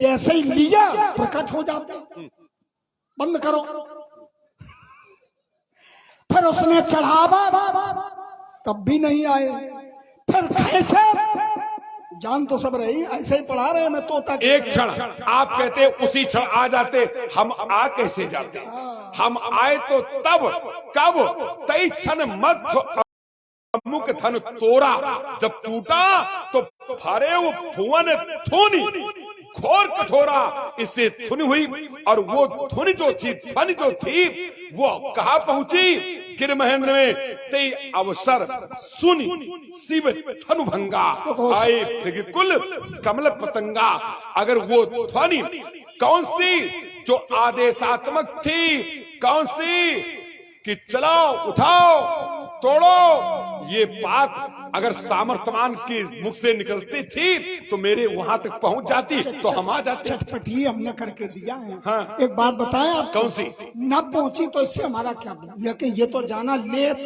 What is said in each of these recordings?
ऐसे ही लिया प्रकट हो जाते। बंद करो। फिर उसने चढ़ावा, तब भी नहीं आए। फिर खींचे, जान तो सब रही, ऐसे ही पढ़ा रहे हैं मैं तोता। एक क्षण आप कहते उसी क्षण आ जाते, हम आ कैसे जाते? हम आए तो तब, कब? तई क्षण मत मुख थन तोरा, जब टूटा तो फारे वो भुवन थोनी घोर कठोरा, इससे धुन हुई। और वो धुन जो थी, ध्वनि जो थी, वो कहां पहुंची? गिर महेंद्र में ते अवसर सुनी शिव धनुभंगा, आए कुल कमल पतंगा। अगर वो ध्वनि कौन सी? जो आदेशात्मक थी, कौन सी? कि चलाओ, उठाओ, तोड़ो। ये बात अगर सामर्थ्यवान के मुख से निकलती थी तो मेरे वहां तक पहुंच जाती, तो हम आ जाते। चटपटी हमने करके दिया है। हाँ। एक बात बताएं आप, कौन सी? न पहुंची तो इससे हमारा क्या? ये तो जाना लेत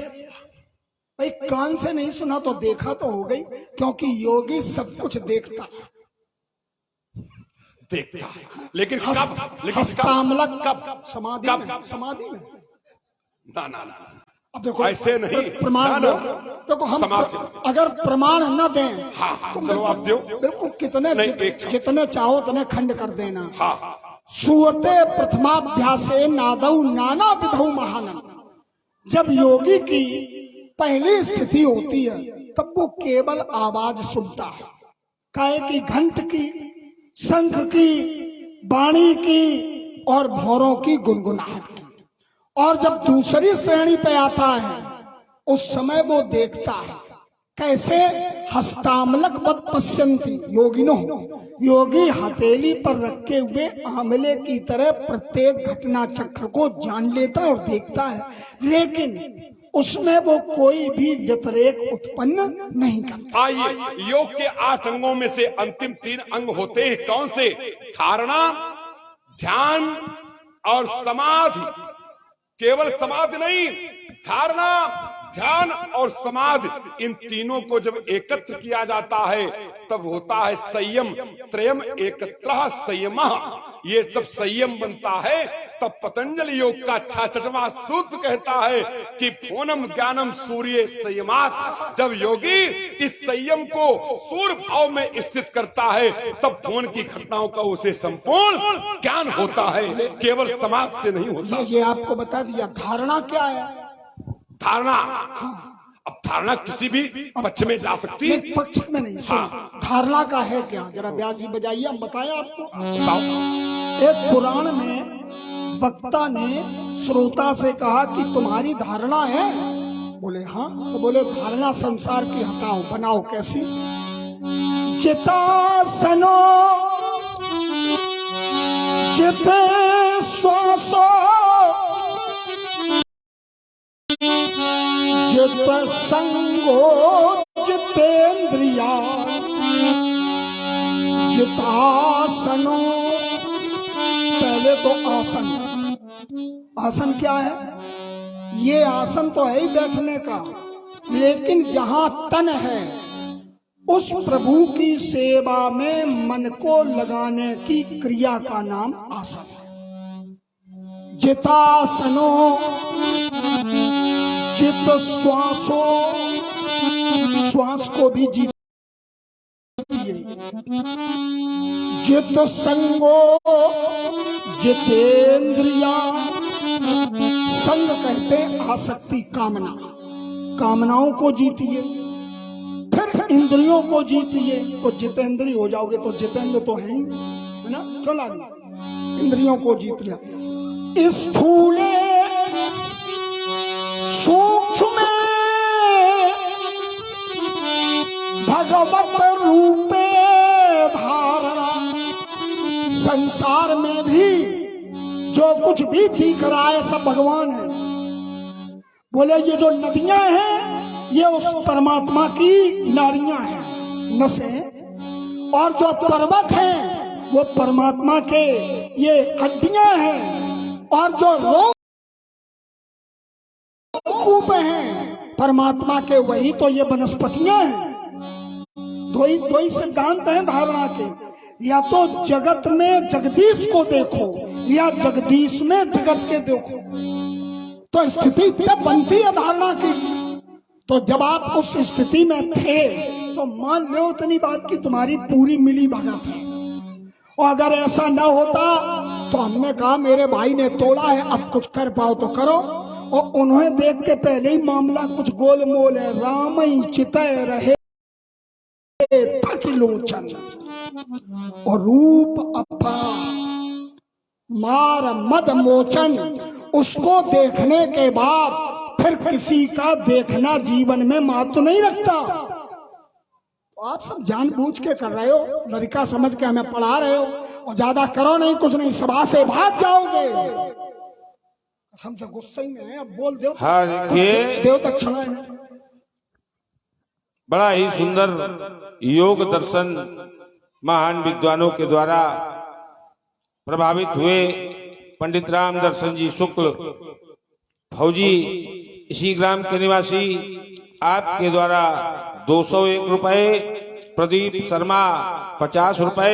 भाई, कान से नहीं सुना तो देखा तो हो गई, क्योंकि योगी सब कुछ देखता है। देखता है, लेकिन कब? हस्तामलक कब? समाधि में, समाधि में। ना ना ना, अब देखो ऐसे नहीं, प्रमाण दो। देखो हम अगर प्रमाण न दें, हाँ, तो चलो आप दो। बिल्कुल कितने जितने चाहो उतने खंड कर देना। हाँ। सुरते प्रथमाभ्यासे नादौ नाना विधौ महानम। जब योगी की पहली स्थिति होती है तब वो केवल आवाज सुनता है, काय की, घंट की, शंख की, वाणी की और भौरों की गुनगुनाहट की। और जब दूसरी श्रेणी पे आता है उस समय वो देखता है। कैसे? हस्तामलक वत पश्यन्ति योगिनो। योगी हथेली पर रखे हुए आंवले की तरह प्रत्येक घटना चक्र को जान लेता और देखता है, लेकिन उसमें वो कोई भी व्यतिरेक उत्पन्न नहीं करता। आइए, योग के 8 अंगों में से अंतिम 3 अंग होते हैं, कौन से? धारणा, ध्यान और समाधि। केवल समाधि नहीं, धारणा, ध्यान और समाधि, इन तीनों को जब एकत्र किया जाता है तब होता है संयम। त्रयम एकत्रः संयमः। ये जब संयम बनता है तब पतंजलि योग का 66वां सूत्र कहता है कि फोनम ज्ञानम सूर्य संयमात। जब योगी इस संयम को सूर्य भाव में स्थित करता है तब फोन की घटनाओं का उसे संपूर्ण ज्ञान होता है, केवल समाधि से नहीं होता। ये आपको बता दिया। धारणा क्या है? धारणा, अब धारणा किसी भी पक्ष में जा सकती है। पक्ष में नहीं, धारणा का है क्या? जरा व्यास जी बजाइए, हम बताएं आपको। बताओ। एक पुराण में वक्ता ने श्रोता से कहा कि तुम्हारी धारणा है? बोले हाँ। तो बोले धारणा संसार की हटाओ, बनाओ। कैसी? चितासनो चित श्वासो जित संगो जितेंद्रिया जितासनो। पहले तो आसन। आसन क्या है? ये आसन तो है ही बैठने का, लेकिन जहां तन है उस प्रभु की सेवा में मन को लगाने की क्रिया का नाम आसन है। जितासनो चित श्वासो, श्वास को भी जीतिए। जित संगो जितेंद्रिया। संग कहते हैं आसक्ति, कामना। कामनाओं को जीतिए, फिर इंद्रियों को जीतिए, तो जितेंद्रिय हो जाओगे। तो जितेंद्र तो है ही, है ना? क्यों लागे? इंद्रियों को जीत लिया। स्थूले सूक्ष्म भगवत रूपे धारणा। संसार में भी जो कुछ भी दिख रहा है सब भगवान है। बोले ये जो नदियां हैं ये उस परमात्मा की नाड़ियां हैं, नसें। और जो पर्वत हैं वो परमात्मा के ये हड्डियां हैं। और जो रोग कूप हैं परमात्मा के, वही तो ये वनस्पतियां हैं। दो ही सिद्धांत हैं धारणा के। या तो जगत में जगदीश को देखो या जगदीश में जगत के देखो। तो स्थिति तब बनती है धारणा की। तो जब आप उस स्थिति में थे तो मान लो इतनी बात की तुम्हारी पूरी मिली भगत है। और अगर ऐसा ना होता तो हमने कहा मेरे भाई ने तोड़ा है, अब कुछ कर पाओ तो करो। और उन्हें देख के पहले ही मामला कुछ गोलमोल है। राम ही चितय रहे लोचन और रूप अपार मार मद मोचन। उसको देखने के बाद फिर किसी का देखना जीवन में महत्व नहीं रखता। आप सब जानबूझ के कर रहे हो, लड़का समझ के हमें पढ़ा रहे हो और ज्यादा करो नहीं, कुछ नहीं, सभा से भाग जाओगे। हमसे गुस्से में है, अब बोल दो। हाँ, देखिए देव दक्षिणा है। बड़ा ही सुंदर योग दर्शन महान विद्वानों के द्वारा प्रभावित हुए पंडित राम दर्शन जी शुक्ल फौजी, इसी ग्राम के निवासी, आपके द्वारा 201 रुपए, प्रदीप शर्मा 50 रुपए,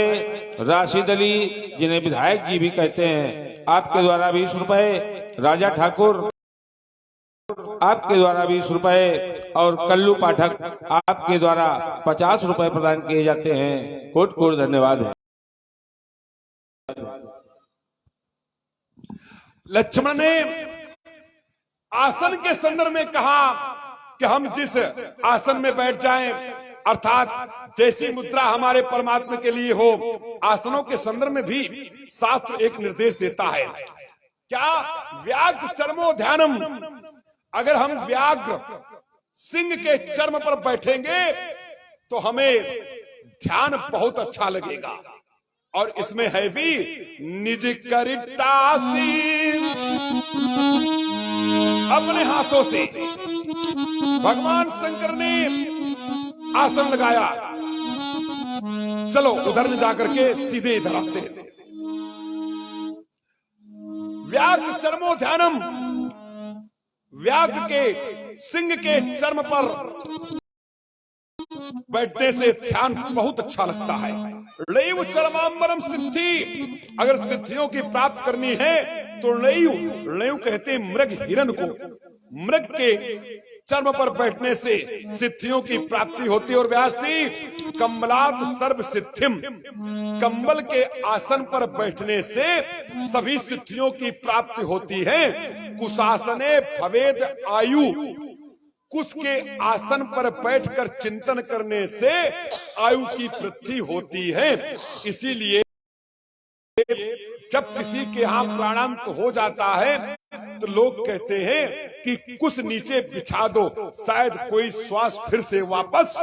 राशिद अली जिन्हें विधायक जी भी कहते हैं, आपके द्वारा 20 रुपए, राजा ठाकुर आपके द्वारा 20 रुपए और कल्लू पाठक आपके द्वारा 50 रुपए प्रदान किए जाते हैं। कोट कोट धन्यवाद है। लक्ष्मण ने आसन के संदर्भ में कहा कि हम जिस आसन में बैठ जाएं, अर्थात जैसी मुद्रा हमारे परमात्मा के लिए हो, आसनों के संदर्भ में भी शास्त्र एक निर्देश देता है। क्या व्याघ्र चर्मो ध्यानम, अगर हम व्याघ्र सिंह के चर्म पर बैठेंगे तो हमें ध्यान बहुत अच्छा लगेगा। और इसमें है भी निज करिटासी, अपने हाथों से भगवान शंकर ने आसन लगाया। चलो उधर में जाकर के सीधे इधर आते हैं। व्याघ्र चर्मो ध्यानम, व्याघ्र के सिंह के चर्म पर बैठने से ध्यान बहुत अच्छा लगता है। लयु चरमांबरम सिद्धि, अगर सिद्धियों की प्राप्त करनी है तो लयु, लयु कहते हैं मृग हिरण को, मृग के चर्म पर बैठने से सिद्धियों की प्राप्ति होती है। और व्यास जी, कम्बलात सर्व सिद्धिम, कंबल के आसन पर बैठने से सभी सिद्धियों की प्राप्ति होती है। कुशासने भवेद आयु, कुश के आसन पर बैठकर चिंतन करने से आयु की वृद्धि होती है। इसीलिए जब किसी के यहाँ प्राणांत हो जाता है तो लोग कहते हैं कि कुछ नीचे बिछा दो, शायद कोई श्वास फिर से वापस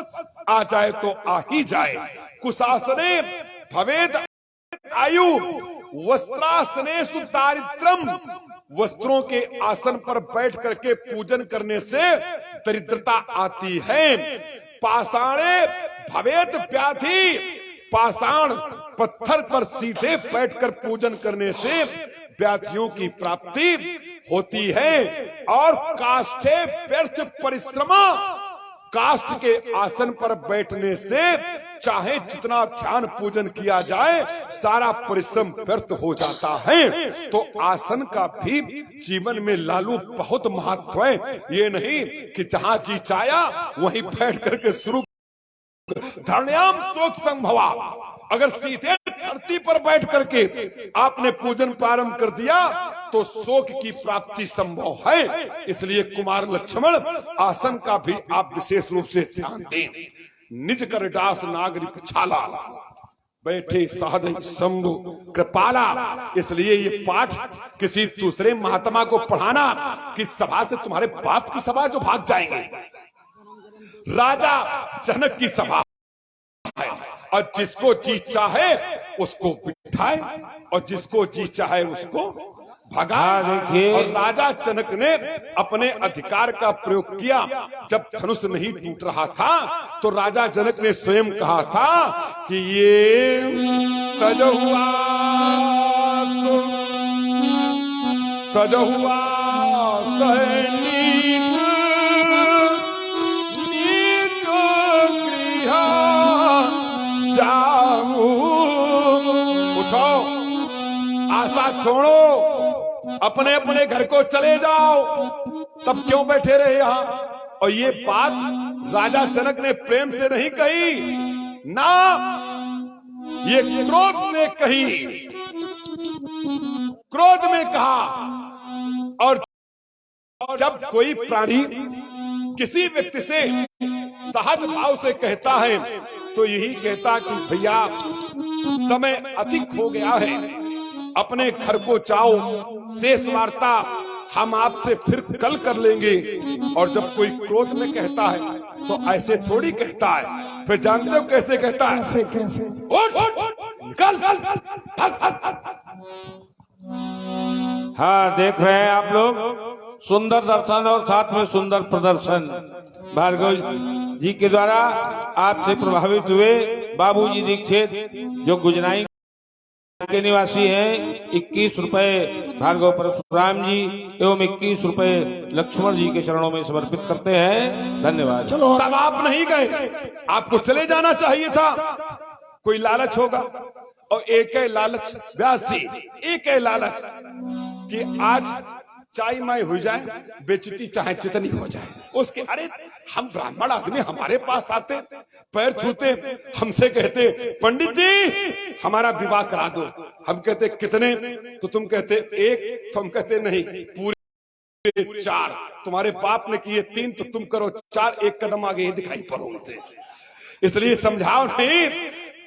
आ जाए तो आ ही जाए। कुशासने भवेद आयु, वस्त्रासने सुदारिद्रम, वस्त्रों के आसन पर बैठ करके पूजन करने से दरिद्रता आती है। पाषाणे भवेद व्याधि, पाषाण पत्थर पर सीधे बैठकर पूजन करने से व्याधियों की प्राप्ति होती है। और काष्ठे व्यर्थ परिश्रम, काष्ठ के आसन पर बैठने से चाहे जितना ध्यान पूजन किया जाए सारा परिश्रम व्यर्थ हो जाता है। तो आसन का भी जीवन में लालू बहुत महत्व है। ये नहीं कि जहां जी चाया वहीं बैठ करके शुरू। धरण्याम शोक संभवा, अगर सीधे धरती पर बैठ करके आपने पूजन प्रारंभ कर दिया तो शोक की प्राप्ति संभव है। इसलिए कुमार लक्ष्मण, आसन का भी आप विशेष रूप से ध्यान दें। निज कर दास नागरिक छाला, बैठे सहज शंभु कृपाला। इसलिए ये पाठ किसी दूसरे महात्मा को पढ़ाना कि सभा से तुम्हारे बाप की सभा जो भाग जाएंगे। राजा जनक की सभा है और जिसको जी चाहे उसको बिठाए और जिसको जी चाहे उसको भगाए। देखिए, और राजा जनक ने अपने अधिकार का प्रयोग किया। जब धनुष नहीं टूट रहा था तो राजा जनक ने स्वयं कहा था कि ये तजहुआ तजहुआ सैनिक नीच गृह जाऊ आशा छोड़ो, अपने अपने घर को चले जाओ, तब क्यों बैठे रहे यहाँ। और ये बात राजा जनक ने प्रेम से नहीं कही ना, ये क्रोध ने कही, क्रोध में कहा। और जब कोई प्राणी किसी व्यक्ति से सहज भाव से कहता है तो यही कहता कि भैया समय अधिक हो गया है, अपने घर को जाओ, शेष वार्ता हम आपसे फिर कल कर लेंगे। और जब कोई क्रोध में कहता है तो ऐसे थोड़ी कहता है, फिर जानते हो कैसे कहता है? कैसे कैसे? उठ, निकल, हाँ, देख रहे हैं आप लोग, सुंदर दर्शन और साथ में सुंदर प्रदर्शन भार्गव जी के द्वारा आपसे प्रभावित हुए बाबूजी दीक्षित जो गुजराई के निवासी हैं, 21 रुपए भार्गव परशुराम जी एवं 21 रुपए लक्ष्मण जी के चरणों में समर्पित करते हैं। धन्यवाद। चलो, तब आप नहीं गए, आपको चले जाना चाहिए था। कोई लालच होगा, और एक है लालच व्यास जी, एक है लालच कि आज चाय माय हो जाए, बेचती चाहे जितनी हो जाए उसके। अरे हम ब्राह्मण आदमी हमारे पास आते, पैर छूते, हमसे कहते पंडित जी हमारा विवाह करा दो। हम कहते कितने? तो तुम कहते एक, तो हम कहते नहीं पूरे 4। तुम्हारे बाप ने किए 3 तो तुम करो 4, एक कदम आगे ही दिखाई पड़ोगे। इसलिए समझाओ नहीं,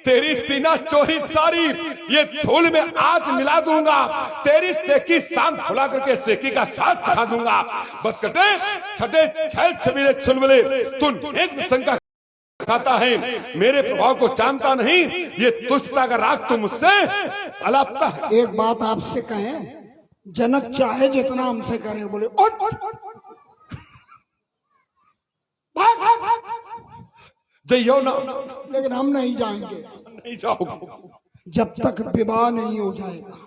तेरी सीना चोरी सारी ये धूल में आज मिला दूंगा, तेरी सेकी शान खुला करके सेकी का स्वाद चढ़ा दूंगा। बदकटे छठे छैल छबीले चुलबुले, तू एक शंका खाता है, मेरे प्रभाव को जानता नहीं, ये तुष्टता का राग तू मुझसे अलापता है। एक बात आपसे कहें, जनक चाहे जितना हमसे करे, बोले उठ उठ भाग भाग भाग, जइयो ना, लेकिन हम नहीं जाएंगे, नहीं जाओगे जब तक विवाह नहीं हो जाएगा,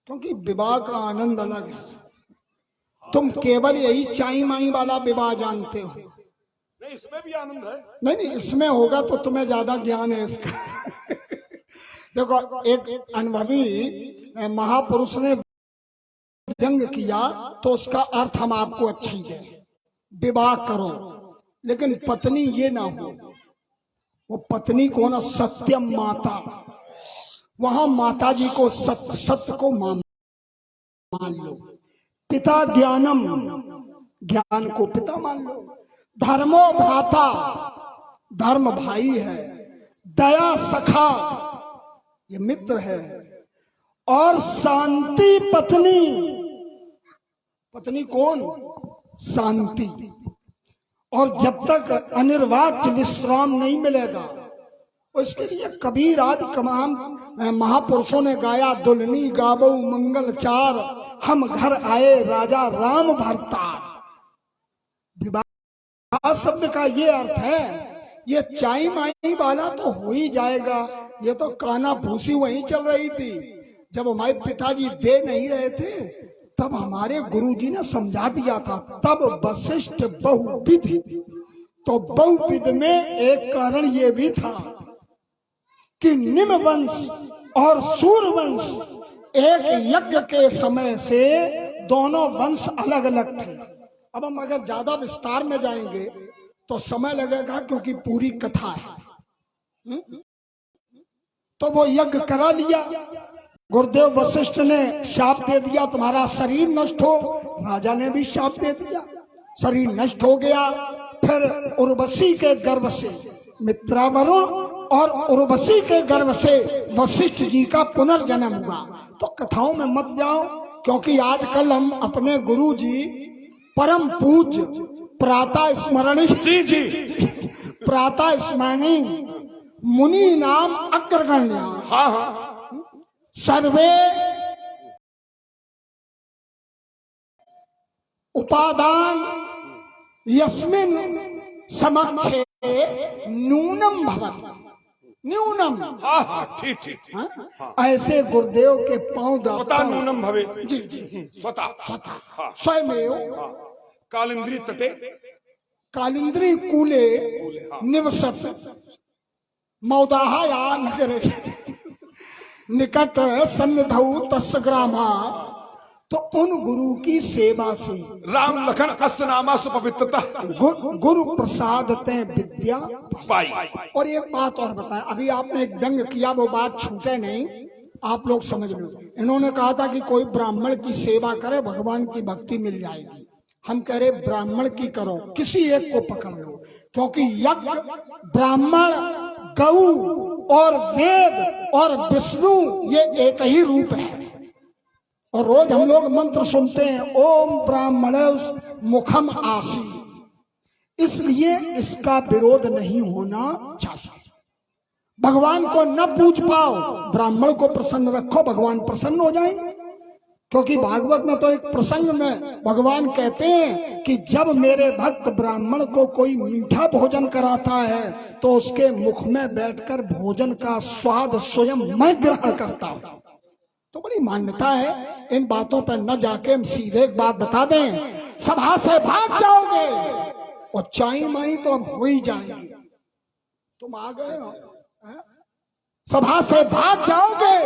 क्योंकि विवाह का आनंद अलग है। तुम केवल यही चाई माई वाला विवाह जानते हो। नहीं, इसमें भी आनंद है। नहीं नहीं, इसमें होगा तो तुम्हें ज्यादा ज्ञान है इसका। देखो, एक अनुभवी महापुरुष ने व्यंग किया तो उसका अर्थ हम आपको अच्छा ही दें। विवाह करो, लेकिन पत्नी ये ना हो, वो पत्नी को ना सत्यम माता, वहां माता जी को सत्य, सत्य को मान लो। पिता ज्ञानम, ज्ञान को पिता मान लो। धर्मो भ्राता, धर्म भाई है। दया सखा, ये मित्र है। और शांति पत्नी, पत्नी कौन? शांति। और जब तक अनिर्वाच्य विश्राम नहीं मिलेगा, उसके लिए कबीर आदि तमाम महापुरुषों ने गाया, दुल्हनी गावो मंगल चार, हम घर आए राजा राम भरतार। विवाह शब्द का ये अर्थ है, ये चाई माई वाला तो हो ही जाएगा। ये तो काना भूसी वहीं चल रही थी। जब हमारे पिताजी दे नहीं रहे थे, तब हमारे गुरुजी ने समझा दिया था, तब वशिष्ठ बहुविधि। तो बहुविध में एक कारण ये भी था कि निम वंश और सूर वंश एक यज्ञ के समय से दोनों वंश अलग अलग थे। अब हम अगर ज्यादा विस्तार में जाएंगे तो समय लगेगा, क्योंकि पूरी कथा है। तो वो यज्ञ करा लिया। गुरुदेव वशिष्ठ ने शाप दे दिया, तुम्हारा शरीर नष्ट हो। राजा ने भी शाप दे दिया, शरीर नष्ट हो गया। फिर उर्वशी के गर्भ से मित्रावरुण और उर्वशी के गर्भ से वशिष्ठ जी का पुनर्जन्म हुआ। तो कथाओं में मत जाओ, क्योंकि आजकल हम अपने गुरु जी परम पूज्य प्रातः स्मरणी, जी जी, प्रातः स्मरणी मुनि नाम अग्रगण्य, हाँ हाँ, सर्वे उपादान यस्मिन समक्षे नूनम भवति, न्यूनम। हाँ हाँ, ठीक ठीक ठीक। हाँ? ऐसे गुरुदेव के पांव स्वतः नूनम भवे, जी जी, स्वतः स्वतः स्वयमेव कालिंद्री तटे कालिंद्री कूले निवसत मौदाहा या नगर। निकट सन्निधौ तस्य ग्रामा, तो उन गुरु की सेवा से राम लखन अस्तनामा सुपवित्रता गुरु प्रसाद ते विद्या पाई। और एक बात और बताएं, अभी आपने एक व्यंग किया, वो बात छूटे नहीं, आप लोग समझ लो। इन्होंने कहा था कि कोई ब्राह्मण की सेवा करे भगवान की भक्ति मिल जाएगी। हम कह रहे ब्राह्मण की करो, किसी एक को पकड़ लो, क्योंकि यज्ञ, ब्राह्मण, गऊ और वेद और विष्णु ये एक ही रूप है। और रोज हम लोग मंत्र सुनते हैं, ओम ब्राह्मण मुखम आसी, इसलिए इसका विरोध नहीं होना चाहिए। भगवान को न पूज पाओ, ब्राह्मण को प्रसन्न रखो, भगवान प्रसन्न हो जाएंगे। क्योंकि भागवत में तो एक प्रसंग में भगवान कहते हैं कि जब मेरे भक्त ब्राह्मण को कोई मीठा भोजन कराता है तो उसके मुख में बैठकर भोजन का स्वाद स्वयं मैं ग्रहण करता हूं। तो बड़ी मान्यता है। इन बातों पर न जाके हम सीधे एक बात बता दें, सभा से भाग जाओगे और चाई माई तो अब हो ही जाएगी। तुम आ गए हो, सभा से भाग जाओगे,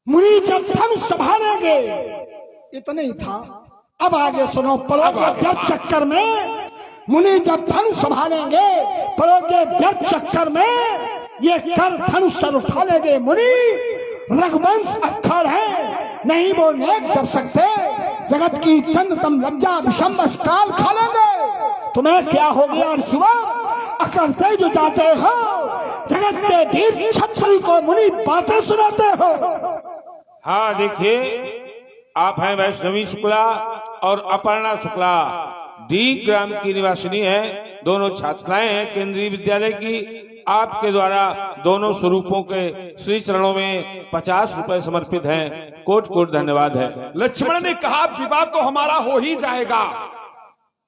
मुनि जब धनुष संभालेंगे, इतना ही था। अब आगे सुनो, पड़ोगे व्यर्थ चक्कर में, मुनि जब धनुष संभालेंगे, पड़ोगे व्यर्थ चक्कर में, ये कर धनुष सर उठा लेंगे। मुनि रघुवंश अक्खड़ है, नहीं वो नेक कर सकते, जगत की चंद तम लज्जा विषम काल खा लेंगे। तुम्हें क्या हो गया ऋषिवर, अकड़ते जो जाते हो, जगत के वीर क्षत्रिय को मुनि बातें सुनाते हो। हाँ देखिए, आप हैं वैष्णवी शुक्ला और अपर्णा शुक्ला, डी ग्राम की निवासिनी है, दोनों छात्राएं हैं केंद्रीय विद्यालय की। आपके द्वारा दोनों स्वरूपों के श्री चरणों में 50 रुपए समर्पित हैं। कोट कोट धन्यवाद है। लक्ष्मण ने कहा विवाह तो हमारा हो ही जाएगा,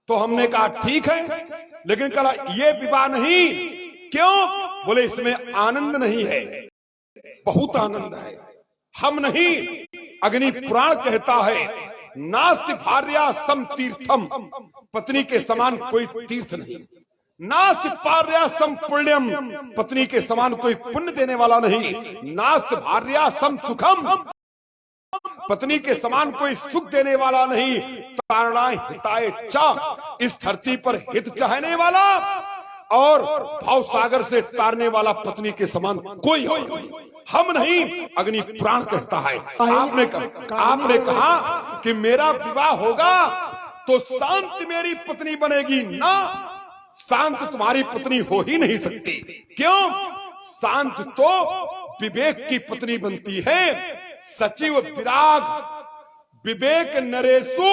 तो हमने कहा ठीक है, लेकिन कहा ये विवाह नहीं। क्यों? बोले इसमें आनंद नहीं है। बहुत आनंद है। हम नहीं, अग्नि पुराण कहता है नास्ति भार्या सम तीर्थम, पत्नी के समान कोई तीर्थ नहीं। नास्ति भार्या सम पुण्यम, पत्नी के समान कोई पुण्य देने वाला नहीं। नास्ति भार्या सम सुखम, पत्नी के समान कोई सुख देने वाला नहीं। तारणाय हिताय च, इस धरती पर हित चाहने वाला और भाव सागर से तारने वाला पत्नी के समान कोई हो। हम नहीं, अग्नि पुराण कहता है। आपने कहा कि मेरा विवाह होगा तो शांत मेरी पत्नी बनेगी ना, शांत तुम्हारी पत्नी हो ही नहीं सकती। क्यों? शांत तो विवेक की पत्नी बनती है। सचिव विराग विवेक नरेशु,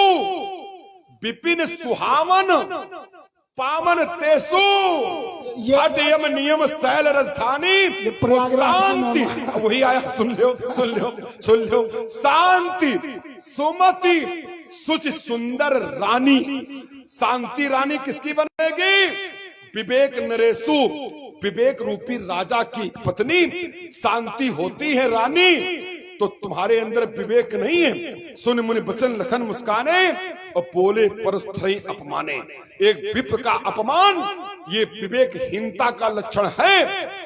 विपिन सुहावन पावन तेसु, यम नियम शैल राजधानी शांति। वही आया, सुन लो। शांति सुमति सुच सुंदर रानी। शांति रानी किसकी बनेगी? विवेक नरेशु, विवेक रूपी राजा की पत्नी शांति होती है रानी। तो तुम्हारे अंदर विवेक नहीं है। सुन मुनि बचन लखन मुस्काने और बोले परस्त्री अपमाने। एक विप्र का अपमान ये विवेकहीनता का लक्षण है,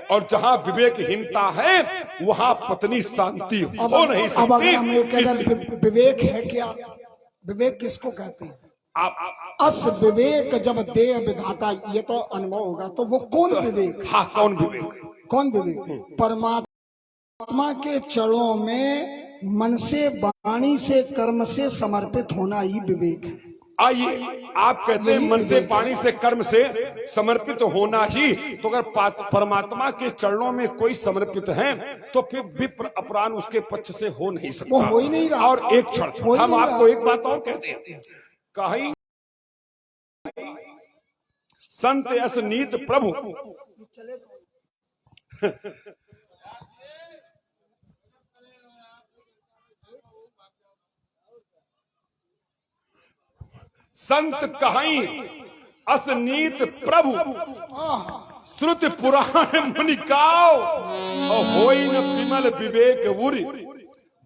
और जहां विवेकहीनता है वहां पत्नी शांति हो नहीं सकती। विवेक है क्या? विवेक किसको कहते हैं? अस विवेक जब देह विधाता, ये तो अनुभव होगा। तो वो कौन विवेक? हाँ, कौन विवेक? कौन विवेक? परमात्मा के चरणों में मन से, वाणी से, कर्म से समर्पित होना ही विवेक है। आइए, आप कहते हैं मन से, वाणी से, कर्म से समर्पित होना ही। तो अगर परमात्मा के चरणों में कोई समर्पित है तो फिर विप्र अपराध उसके पक्ष से हो नहीं सकता। वो हो ही नहीं रहा। और एक क्षण हम आपको एक बात और कहते हैं, कहीं संत अस नीत प्रभु संत कहीं असनीत प्रभु, श्रुति पुराण मुनि गाओ, और होई न विमल विवेक उरि,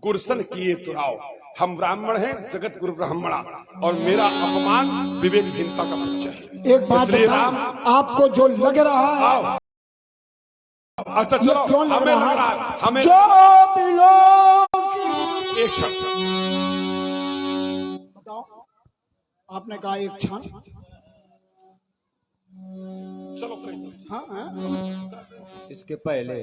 गुरसन किए तुराओ। हम ब्राह्मण हैं, जगत गुरु ब्राह्मणा, और मेरा अपमान विवेकहीनता का परिचय है। एक बात आपको जो लग रहा है अच्छा ये चलो, क्यों लग हमें रहा लग रहा है? है, हमें जो बिलो की, एक क्षण, बताओ, आपने कहा एक क्षण। चलो कोई नहीं। हाँ हाँ, इसके पहले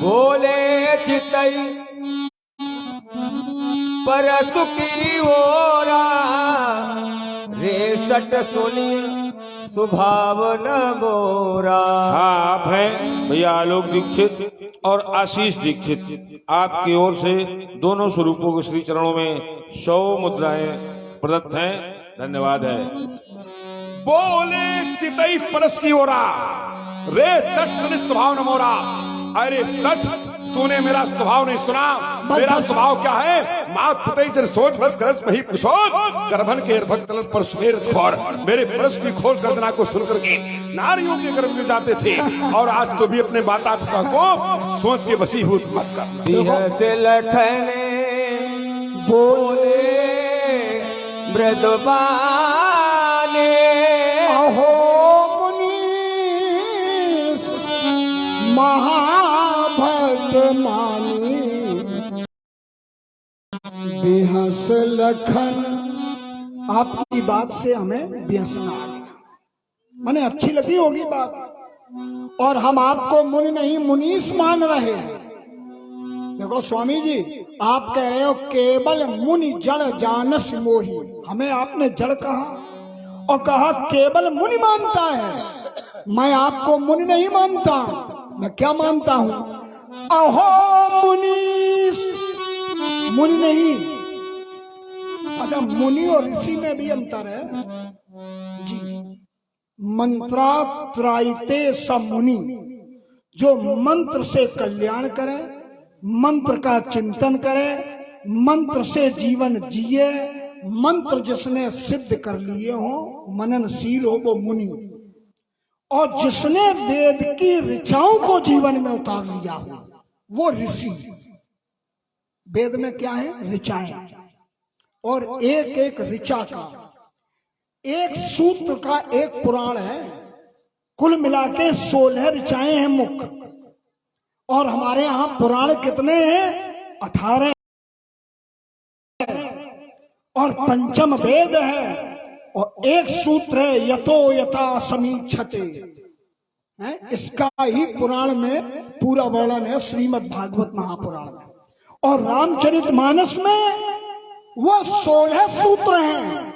बोले चितई परसु की ओरा रे सट सुनी सुभावन मोरा। हाँ, आप हैं भैया आलोक दीक्षित और आशीष दीक्षित। आपकी ओर से दोनों स्वरूपों के श्री चरणों में 100 मुद्राएं प्रदत्त हैं। धन्यवाद है। बोले चितई परस की ओरा रे सठ स्वभाव न मोरा। अरे सठ, तूने मेरा स्वभाव नहीं सुना। मेरा स्वभाव क्या है? मात पिता जन सोच बस करस वही पुछोत गर्भन के भक्त तलत पर सुमेर खोर। मेरे परस की खोल गर्जना को सुनकर के नारियों के गर्भ में जाते थे, और आज तो भी अपने माता पिता को सोच के वशीभूत मत कर। बिहस लखने बोले मृदुबाने अहो मुनीस महाभट मानी, बेहस लखन। आपकी बात से हमें बेहसना आ गया, माने अच्छी लगी होगी बात, और हम आपको मुनि नहीं मुनीस मान रहे हैं। देखो स्वामी जी, आप कह रहे हो केवल मुनि जड़ जानस मोही, हमें आपने जड़ कहा और कहा केवल मुनि मानता है। मैं आपको मुनि नहीं मानता, मैं क्या मानता हूं? अहो मुनीस, मुनि नहीं। अच्छा, मुनि और ऋषि में भी अंतर है जी। मंत्रात्रायते स मुनि, जो मंत्र से कल्याण करे, मंत्र का चिंतन करे, मंत्र से जीवन जिए, मंत्र जिसने सिद्ध कर लिए हो, मननशील हो, वो मुनि। और जिसने वेद की ऋचाओं को जीवन में उतार लिया हो, वो ऋषि। वेद में क्या है? ऋचाएं, और एक एक ऋचा का, एक सूत्र का एक पुराण है। कुल मिला के 16 ऋचाएं हैं मुख्य, और हमारे यहां पुराण कितने हैं? 18। और पंचम वेद है, और एक सूत्र है यतो यथा समीक्षते है। इसका ही पुराण में पूरा वर्णन है श्रीमद् भागवत महापुराण में। और रामचरितमानस में वो 16 सूत्र हैं,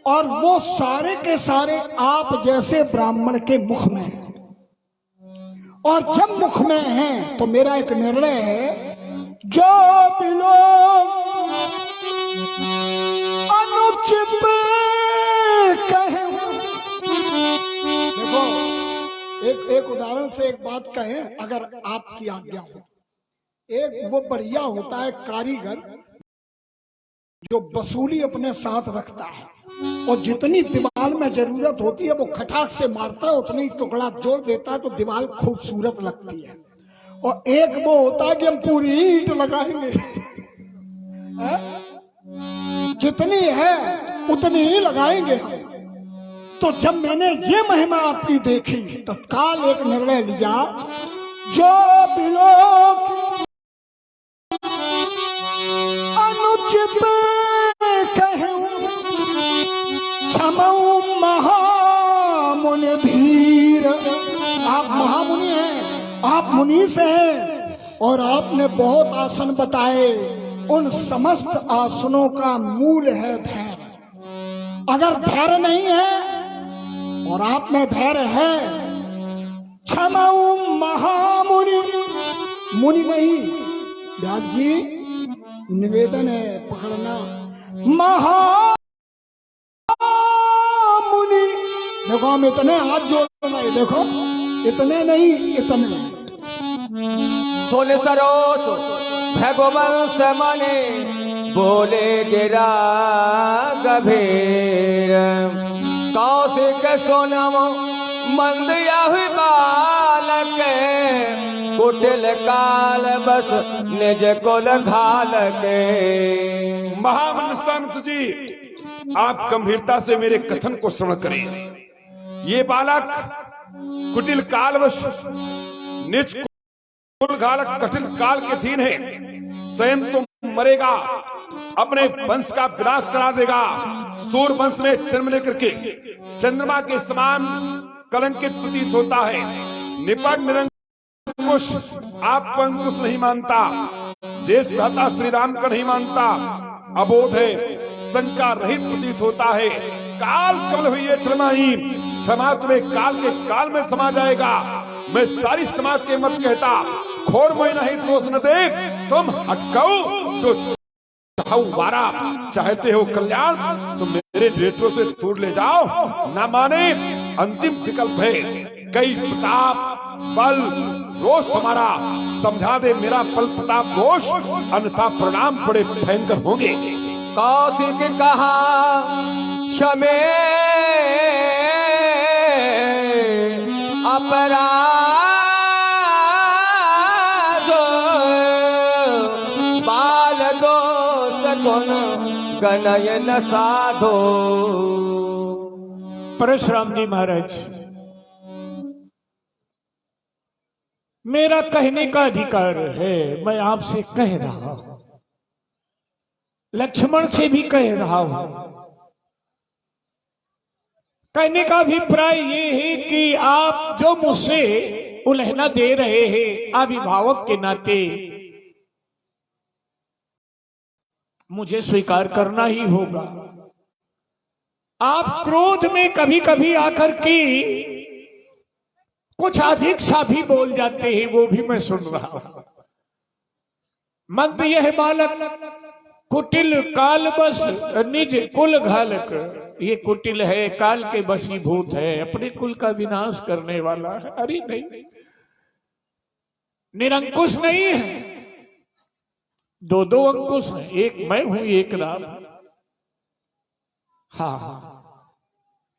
और वो सारे के सारे आप जैसे ब्राह्मण के मुख में हैं। और जब मुख में हैं तो मेरा एक निर्णय है, जो बिलो अनुचित कहे। देखो, एक उदाहरण से एक बात कहें, अगर आपकी आज्ञा हो। एक वो बढ़िया होता है कारीगर जो वसूली अपने साथ रखता है, और जितनी दीवार में जरूरत होती है वो खटाक से मारता है, उतनी टुकड़ा जोड़ देता है तो दीवार खूबसूरत लगती है। और एक वो होता है कि हम पूरी ईंट लगाएंगे, जितनी है उतनी ही लगाएंगे हम। तो जब मैंने ये महिमा आपकी देखी, तत्काल एक निर्णय लिया, जो बिलो अनुचित कहूं क्षमऊ महामुनि धीर। आप महामुनि हैं, आप मुनि से हैं, और आपने बहुत आसन बताए। उन समस्त आसनों का मूल है धैर्य। अगर धैर्य नहीं है और आप में धैर्य है, क्षमऊ महामुनि, मुनि नहीं। व्यास जी, निवेदन है, पकड़ना। महामुनि, देखो हम इतने हाथ जोड़ रहे, देखो इतने नहीं, इतने। सोले सरोस भगवान समने बोले गिरा गभीर। कौशिक सोनम मंद यह बालक कुटिल काल बस निज कुल घाल के। महामन संत जी, आप गंभीरता से मेरे कथन को श्रवण करें। ये बालक कुटिल कालवश निज कुल घालक कठिन काल के अधीन है। स्वयं तो मरेगा, अपने वंश का विनाश करा देगा। सूर वंश में जन्म लेकर के चंद्रमा के समान कलंकित प्रतीत होता है। निपट निरंकुश आप अंकुश नहीं मानता, ज्येष्ठ भ्राता श्री राम का नहीं मानता। अबोध है, शंका रहित प्रतीत होता है। काल कमल हुई है क्षमाही, क्षमा तुम्हें काल के काल में समा जाएगा। मैं सारी समाज के मत कहता, खोर मैं नहीं दोष न दे, तुम हटकाओ तो वारा। चाहते हो कल्याण तो मेरे नेत्रों से दूर ले जाओ, ना माने अंतिम विकल्प है। कई प्रताप बल रोष हमारा, समझा दे मेरा बल प्रताप रोष, अन्यथा परिणाम बड़े भयंकर होंगे। कौशिक कहा क्षमे अपराध, बाल दोष गुण गनय न साधो। परशुराम जी महाराज, मेरा कहने का अधिकार है, मैं आपसे कह रहा हूं, लक्ष्मण से भी कह रहा हूं। कहने का अभिप्राय ये है कि आप जो मुझसे उलहना दे रहे हैं, अभिभावक के नाते मुझे स्वीकार करना ही होगा। आप क्रोध में कभी कभी आकर के कुछ अधिक सा भी बोल जाते हैं, वो भी मैं सुन रहा हूं। मंद यह बालक कुटिल काल बस निज कुल घालक। ये कुटिल है, काल के बसीभूत है, अपने कुल का विनाश करने वाला है। अरे नहीं, निरंकुश नहीं है, दो दो अंकुश है, एक मैं हूं एक राम। हाँ,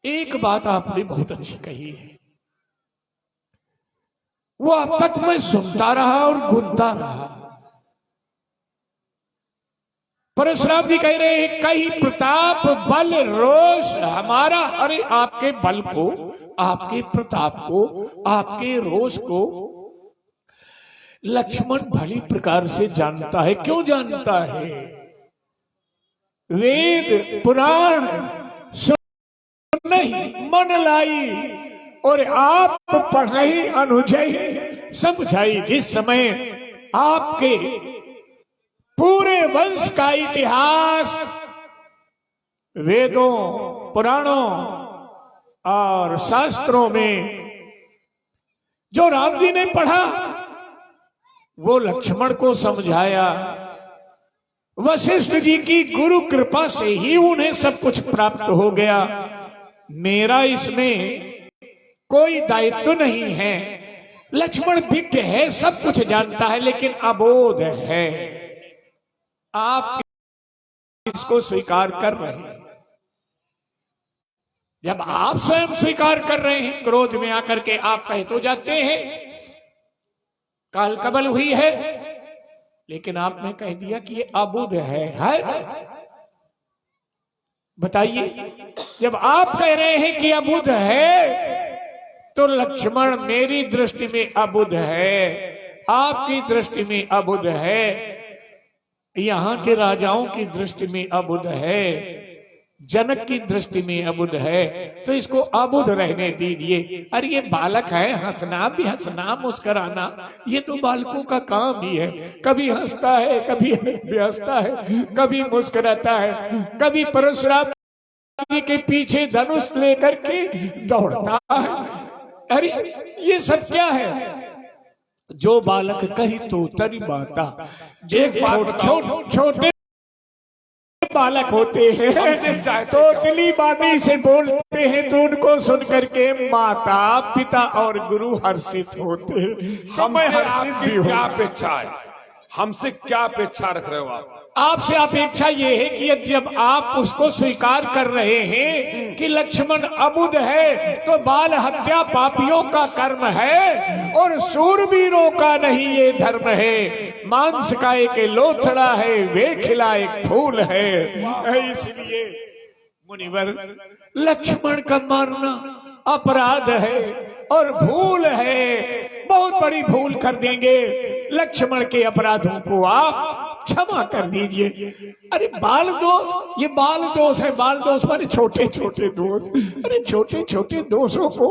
एक बात आपने बहुत अच्छी कही है, वो अब तक मैं सुनता रहा और गुनता रहा। परशुराम जी कह रहे हैं कई प्रताप बल रोष हमारा। अरे आपके बल को, आपके प्रताप को, आपके रोष को लक्ष्मण भली प्रकार से जानता है। क्यों जानता है? वेद पुराण सुन नहीं मन लाई और आप पढ़ाई अनुजय समझाई। जिस समय आपके पूरे वंश का इतिहास वेदों पुराणों और शास्त्रों में जो राम जी ने पढ़ा, वो लक्ष्मण को समझाया। वशिष्ठ जी की गुरु कृपा से ही उन्हें सब कुछ प्राप्त हो गया। मेरा इसमें कोई दायित्व नहीं है। लक्ष्मण विज्ञ है, सब कुछ जानता है, लेकिन अबोध है। आप इसको स्वीकार कर रहे हैं। जब आप स्वयं स्वीकार कर रहे हैं, क्रोध में आकर के आप कह तो जाते हैं काल कबल हुई है, लेकिन आपने कह दिया कि ये अबुध है ना? बताइए, जब आप कह रहे हैं कि अबुध है, तो लक्ष्मण मेरी दृष्टि में अबुध है, आपकी दृष्टि में अबुध है, यहां के राजाओं की दृष्टि में अबुध है, जनक की दृष्टि में अबुध है। तो इसको अबुध रहने दीजिए। अरे ये बालक है, हंसना भी हंसना, मुस्कुराना ये तो बालकों का काम ही है। कभी हंसता है, कभी हंसता है, कभी मुस्कुराता है, कभी परशुराम जी के पीछे धनुष लेकर के दौड़ता है। अरे ये सब क्या है? जो बालक कही तो तरी बाता। एक छोटे बालक होते हैं, तोतली बानी से बोलते हैं तो उनको सुन करके माता पिता और गुरु हर्षित होते हैं। हमें हर्षित भी क्या अपेक्षा है? हमसे क्या अपेक्षा रख रहे हो आप? आपसे अपेक्षा ये है कि जब आप उसको स्वीकार कर रहे हैं कि लक्ष्मण अबुध है, तो बाल हत्या पापियों का कर्म है और शूरवीरों का नहीं ये धर्म है। मांस का एक लोथड़ा है, वे खिला एक फूल है। इसलिए मुनिवर, लक्ष्मण का मारना अपराध है और भूल है, बहुत बड़ी भूल कर देंगे। लक्ष्मण के अपराधों को आप क्षमा कर दीजिए। अरे बाल दोष, ये बाल दोष है। बाल दोष माने छोटे छोटे दोष। अरे छोटे छोटे दोषों को,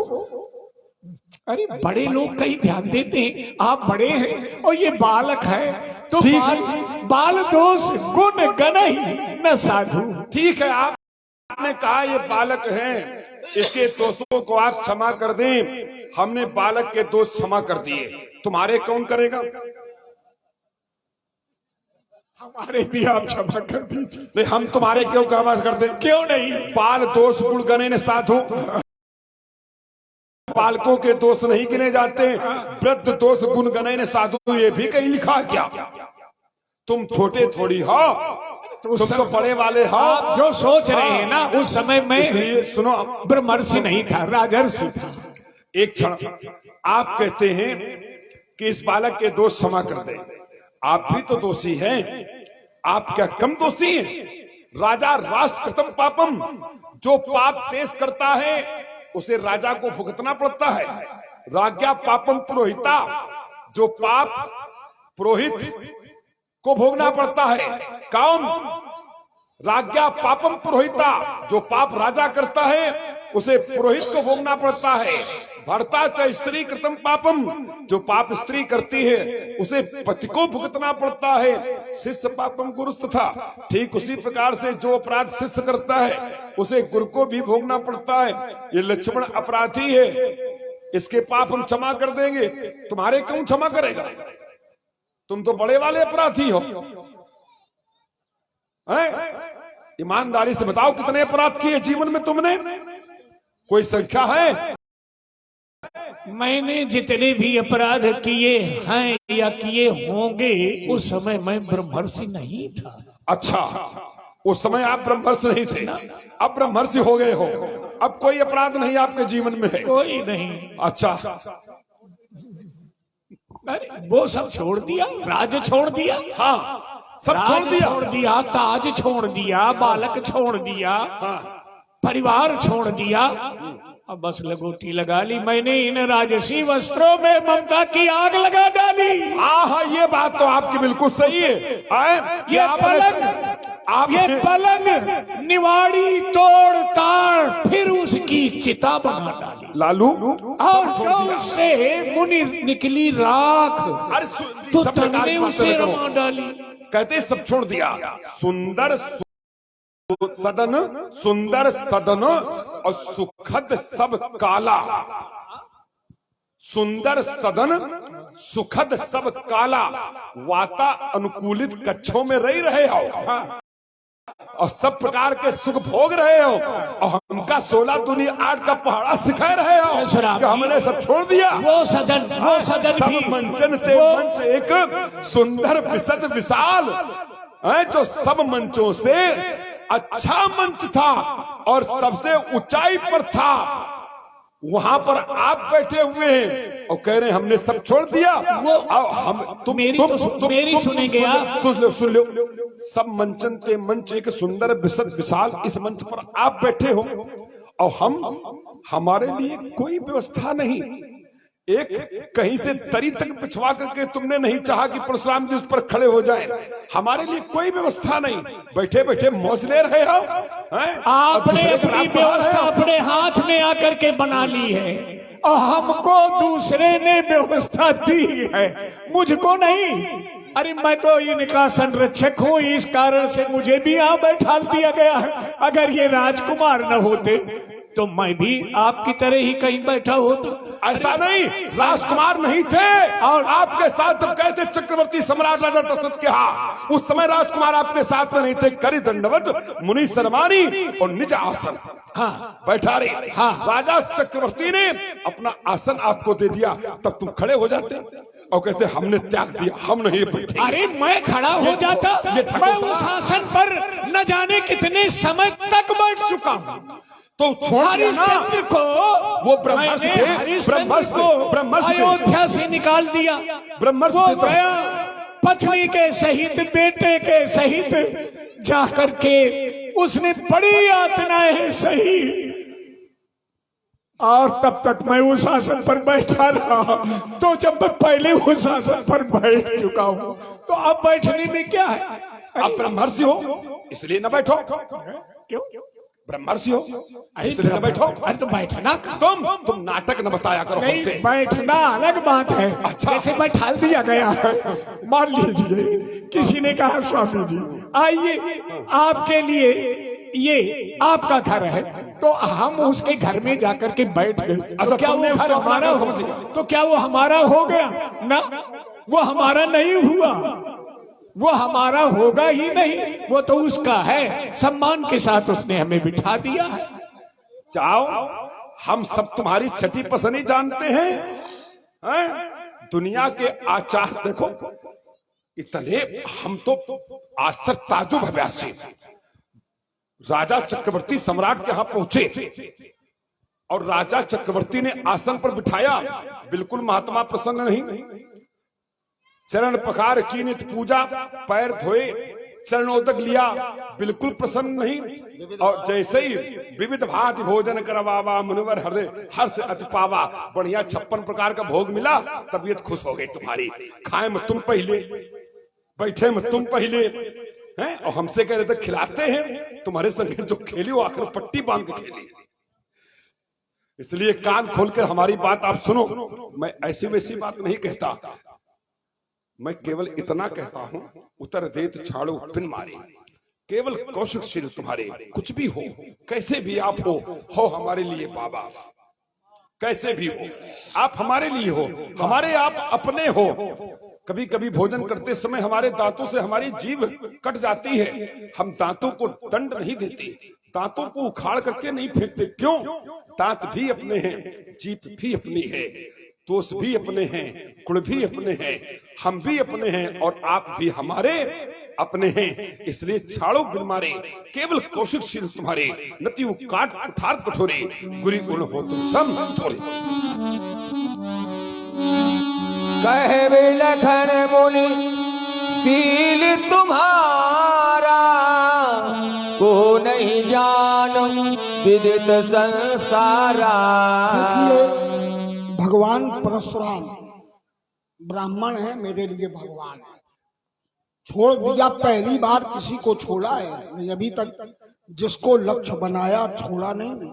अरे बड़े लोग कहीं ध्यान देते हैं, आप बड़े हैं और ये बालक है, तो बाल दोष गुण गण ही न साधु। ठीक है, आपने कहा ये बालक हैं, इसके दोषों को आप क्षमा कर दें। हमने बालक के दोष क्षमा कर दिए, तुम्हारे कौन करेगा? हमारे भी आप क्षमा कर दीजिए। नहीं, हम तुम्हारे क्यों क्षमा करते? क्यों नहीं? बाल दोष गुण गणे न साधु, बालकों के दोष नहीं गिने जाते। वृद्ध दोष गुण गणे न साधु, ये भी कहीं लिखा है क्या? तुम छोटे थोड़ी हो, तुम तो बड़े वाले हो। आप जो सोच रहे हैं ना, उस समय में सुनो, ब्रह्मर्षि नहीं था, राजर्षि था। एक क्षण, आप कहते हैं कि इस बालक के दोष क्षमा कर दें, आप भी तो दोषी हैं। आप क्या कम दोषी हैं? राजा राष्ट्र कृतम पापम, जो पाप देश करता है उसे राजा को भुगतना पड़ता है। राज्ञा पापम पुरोहिता, जो पाप पुरोहित को भोगना पड़ता है। कौन? राज्ञा पापम पुरोहिता, जो पाप राजा करता है उसे पुरोहित को भोगना पड़ता है। भर्ता च स्त्री कृतम पापम, जो पाप स्त्री करती है उसे पति को भुगतना पड़ता है। शिष्य पापम गुरुस्तथा, ठीक उसी प्रकार से जो अपराध शिष्य करता है उसे गुरु को भी भोगना पड़ता है। ये लक्ष्मण अपराधी है, इसके पाप हम क्षमा कर देंगे, तुम्हारे कौन क्षमा करेगा? तुम तो बड़े वाले अपराधी हो। ईमानदारी से बताओ, कितने अपराध किए जीवन में तुमने? कोई संख्या है? मैंने जितने भी अपराध किए हैं या किए होंगे, उस समय मैं ब्रह्मर्षि नहीं था। अच्छा, उस समय आप ब्रह्मर्षि नहीं थे, अब ब्रह्मर्षि हो गए हो। अब कोई अपराध नहीं आपके जीवन में है? कोई नहीं। अच्छा, अरे वो सब छोड़ दिया, राज छोड़ दिया। हाँ, सब छोड़ दिया। छोड़ दिया, ताज छोड़ दिया, बालक छोड़ दिया, हाँ, परिवार छोड़ दिया, अब बस लगोटी लगा ली। मैंने इन राजसी वस्त्रों में ममता की आग लगा डाली। हाँ, ये बात तो आपकी बिल्कुल सही है। ये पलंग निवाड़ी तोड़ ताड़ फिर उसकी चिता बना डाली लालू, और जो उससे मुनि निकली राख, अरे तो तुमने उसे रमा डाली। कहते सब छोड़ दिया। सुंदर सदन, सुंदर सदन और सुखद सब काला। सुंदर सदन, सुखद सब काला, वाता अनुकूलित कक्षों में रह रहे हो और सब प्रकार के सुख भोग रहे हो, और हमका 16 दूनी 8 का पहाड़ा सिखा रहे हो कि हमने सब छोड़ दिया। वो सदन सब मंचन ते मंच एक सुंदर विशद विशाल, जो सब मंचों से अच्छा मंच था और सबसे ऊंचाई पर था, वहां पर आप बैठे हुए हैं और कह रहे हैं हमने सब छोड़ दिया। वो हम मेरी सुनेंगे आप? सुन लो। सब मंचन ते मंच एक सुंदर विशद विशाल, इस मंच पर आप बैठे हो और हमारे लिए कोई व्यवस्था नहीं। एक कहीं से तरी तक पिछवा करके तुमने नहीं चाहा कि परशुराम जी उस पर खड़े हो जाएं। हमारे लिए कोई व्यवस्था नहीं, बैठे बैठे मौज ले रहे हो। आपने अपनी व्यवस्था अपने हाथ में आकर के बना ली है और हमको दूसरे ने व्यवस्था दी है, मुझको नहीं। अरे मैं तो इनका संरक्षक हूँ, इस कारण से मुझे भी यहाँ बैठा दिया गया है। अगर ये राजकुमार न होते तो मैं भी आपकी तरह ही कहीं बैठा होता। ऐसा नहीं, राजकुमार नहीं थे और आपके साथ जब गए थे चक्रवर्ती सम्राट राजा दशरथ के यहाँ, उस समय राजकुमार आपके साथ में नहीं थे। करी दंडवत मुनि सरवानी और निज आसन, हाँ, बैठा रहे। हाँ, राजा चक्रवर्ती ने अपना आसन आपको दे दिया, तब तुम खड़े हो जाते और कहते हमने त्याग दिया, हम नहीं बैठे। अरे मैं खड़ा हो जाता, ये ठाकुर मैं साहब- उस आसन पर न जाने कितने समय तक बैठ चुका हूँ। तो छोड़ दिया ना। हरिश्चंद्र को वो ब्रह्मर्ष मैंने थे, हरिश्चंद्र ब्रह्मर्ष थे, को ब्रह्मर्ष थे। अयोध्या से निकाल दिया। ब्रह्मर्ष वो थे तो- गया पत्नी के सहित, बेटे के सहित जा करके उसने बड़ी यातनाएं सही, और तब तक मैं उस आसन पर बैठा रहा। तो जब मैं पहले उस आसन पर बैठ चुका हूँ तो अब बैठने में क्या है? आप ब्रह्मर्षि हो इसलिए न बैठो, क्यों? ब्रह्मर्षि हो अरे इसलिए न बैठो। अरे तो बैठना का तुम नाटक न बताया करो नहीं, हमसे। बैठना अलग बात है। अच्छा। जैसे बैठाल दिया गया है, मान लीजिए किसी ने कहा स्वामी जी आइए आपके लिए ये आपका घर है, तो हम उसके घर में जाकर के बैठ गए। अच्छा, तो क्या वो तुमने घर उसको अपना हमारा घर हो? समझ लिया? तो क्या वो हमारा हो गया? ना, वो हमारा नहीं हुआ, वो हमारा होगा ही नहीं, वो तो उसका है। सम्मान के साथ उसने हमें बिठा दिया है। जाओ, हम सब तुम्हारी छठी पसंदी जानते हैं, हैं? दुनिया के आचार देखो इतने, हम तो आश्चर्य ताजुब है व्यास जी। राजा चक्रवर्ती सम्राट के यहां पहुंचे और राजा चक्रवर्ती ने आसन पर बिठाया, बिल्कुल महात्मा प्रसन्न नहीं। चरण पखार की नित पूजा, पैर धोए, चरणोदक लिया, बिल्कुल प्रसन्न नहीं। और जैसे ही विविध भांति भोजन करवावा, मुनिवर हृदय हर्ष अति पावा, बढ़िया 56 प्रकार का भोग मिला, तबीयत खुश हो गई तुम्हारी। खाए में तुम पहले, बैठे में तुम पहले हैं, और हमसे कह रहे थे खिलाते हैं। तुम्हारे संग जो खेली वो आखिर पट्टी बांध के खेली। इसलिए कान खोलकर हमारी बात आप सुनो। मैं ऐसी वैसी बात नहीं कहता, मैं केवल इतना कहता हूं, उतर देत छाड़ो पिन मारे। केवल कौशिकशील तुम्हारे, कुछ भी हो, कैसे भी आप हो हमारे लिए बाबा, कैसे भी हो आप हमारे लिए हो, हमारे आप अपने हो। कभी कभी भोजन करते समय हमारे दांतों से हमारी जीभ कट जाती है, हम दांतों को दंड नहीं देते, दांतों को उखाड़ करके नहीं फेंकते। क्यों? दांत भी अपने हैं, जीभ भी अपनी है, दोष भी अपने हैं, गुण भी अपने हैं, हम भी अपने हैं और आप भी हमारे अपने हैं। इसलिए छाड़ो बिन मारे, केवल कौशिकशील तुम्हारे, नति काट कुठार कठोरे, गुरी गुण हो तुम सब थोड़े। कहे विलखन मुनि शील तुम्हारा, को नहीं जान विदित संसारा। भगवान परशुराम ब्राह्मण है, मेरे लिए भगवान है। छोड़ दिया, पहली बार किसी को छोड़ा है नहीं, अभी तक जिसको लक्ष्य बनाया छोड़ा नहीं।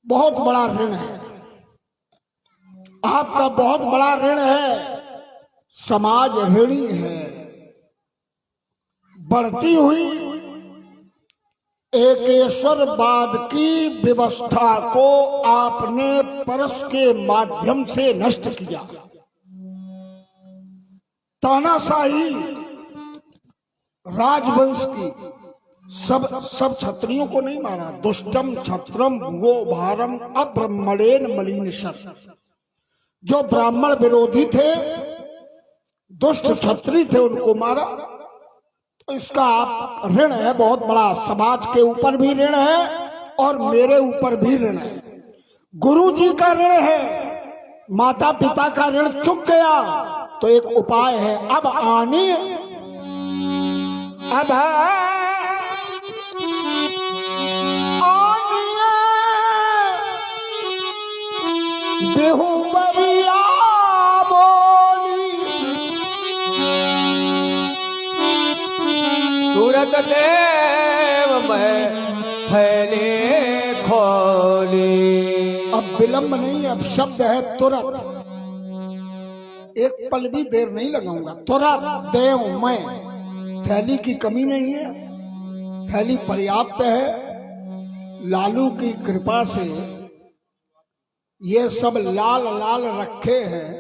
बहुत बड़ा ऋण है आपका, बहुत बड़ा ऋण है। समाज ऋणी है। बढ़ती हुई एकेश्वरवाद की व्यवस्था को आपने परस के माध्यम से नष्ट किया। तानाशाही राजवंश की सब क्षत्रियों को नहीं मारा। दुष्टम क्षत्रम भुवो भारम अब्रह्मणेन मलिनशर। जो ब्राह्मण विरोधी थे, दुष्ट क्षत्रिय थे, उनको मारा। तो इसका आप ऋण है बहुत बड़ा। समाज के ऊपर भी ऋण है और मेरे ऊपर भी ऋण है। गुरु जी का ऋण है, माता पिता का ऋण चुक गया तो एक उपाय है, अब आनी अब बेहुबरिया बोली। तुरत देव मैं थैले खोली। अब विलंब नहीं, अब शब्द है तुरंत। एक पल भी देर नहीं लगाऊंगा, तुरंत देव मैं। थैली की कमी नहीं है, थैली पर्याप्त है। लालू की कृपा से ये सब लाल लाल रखे हैं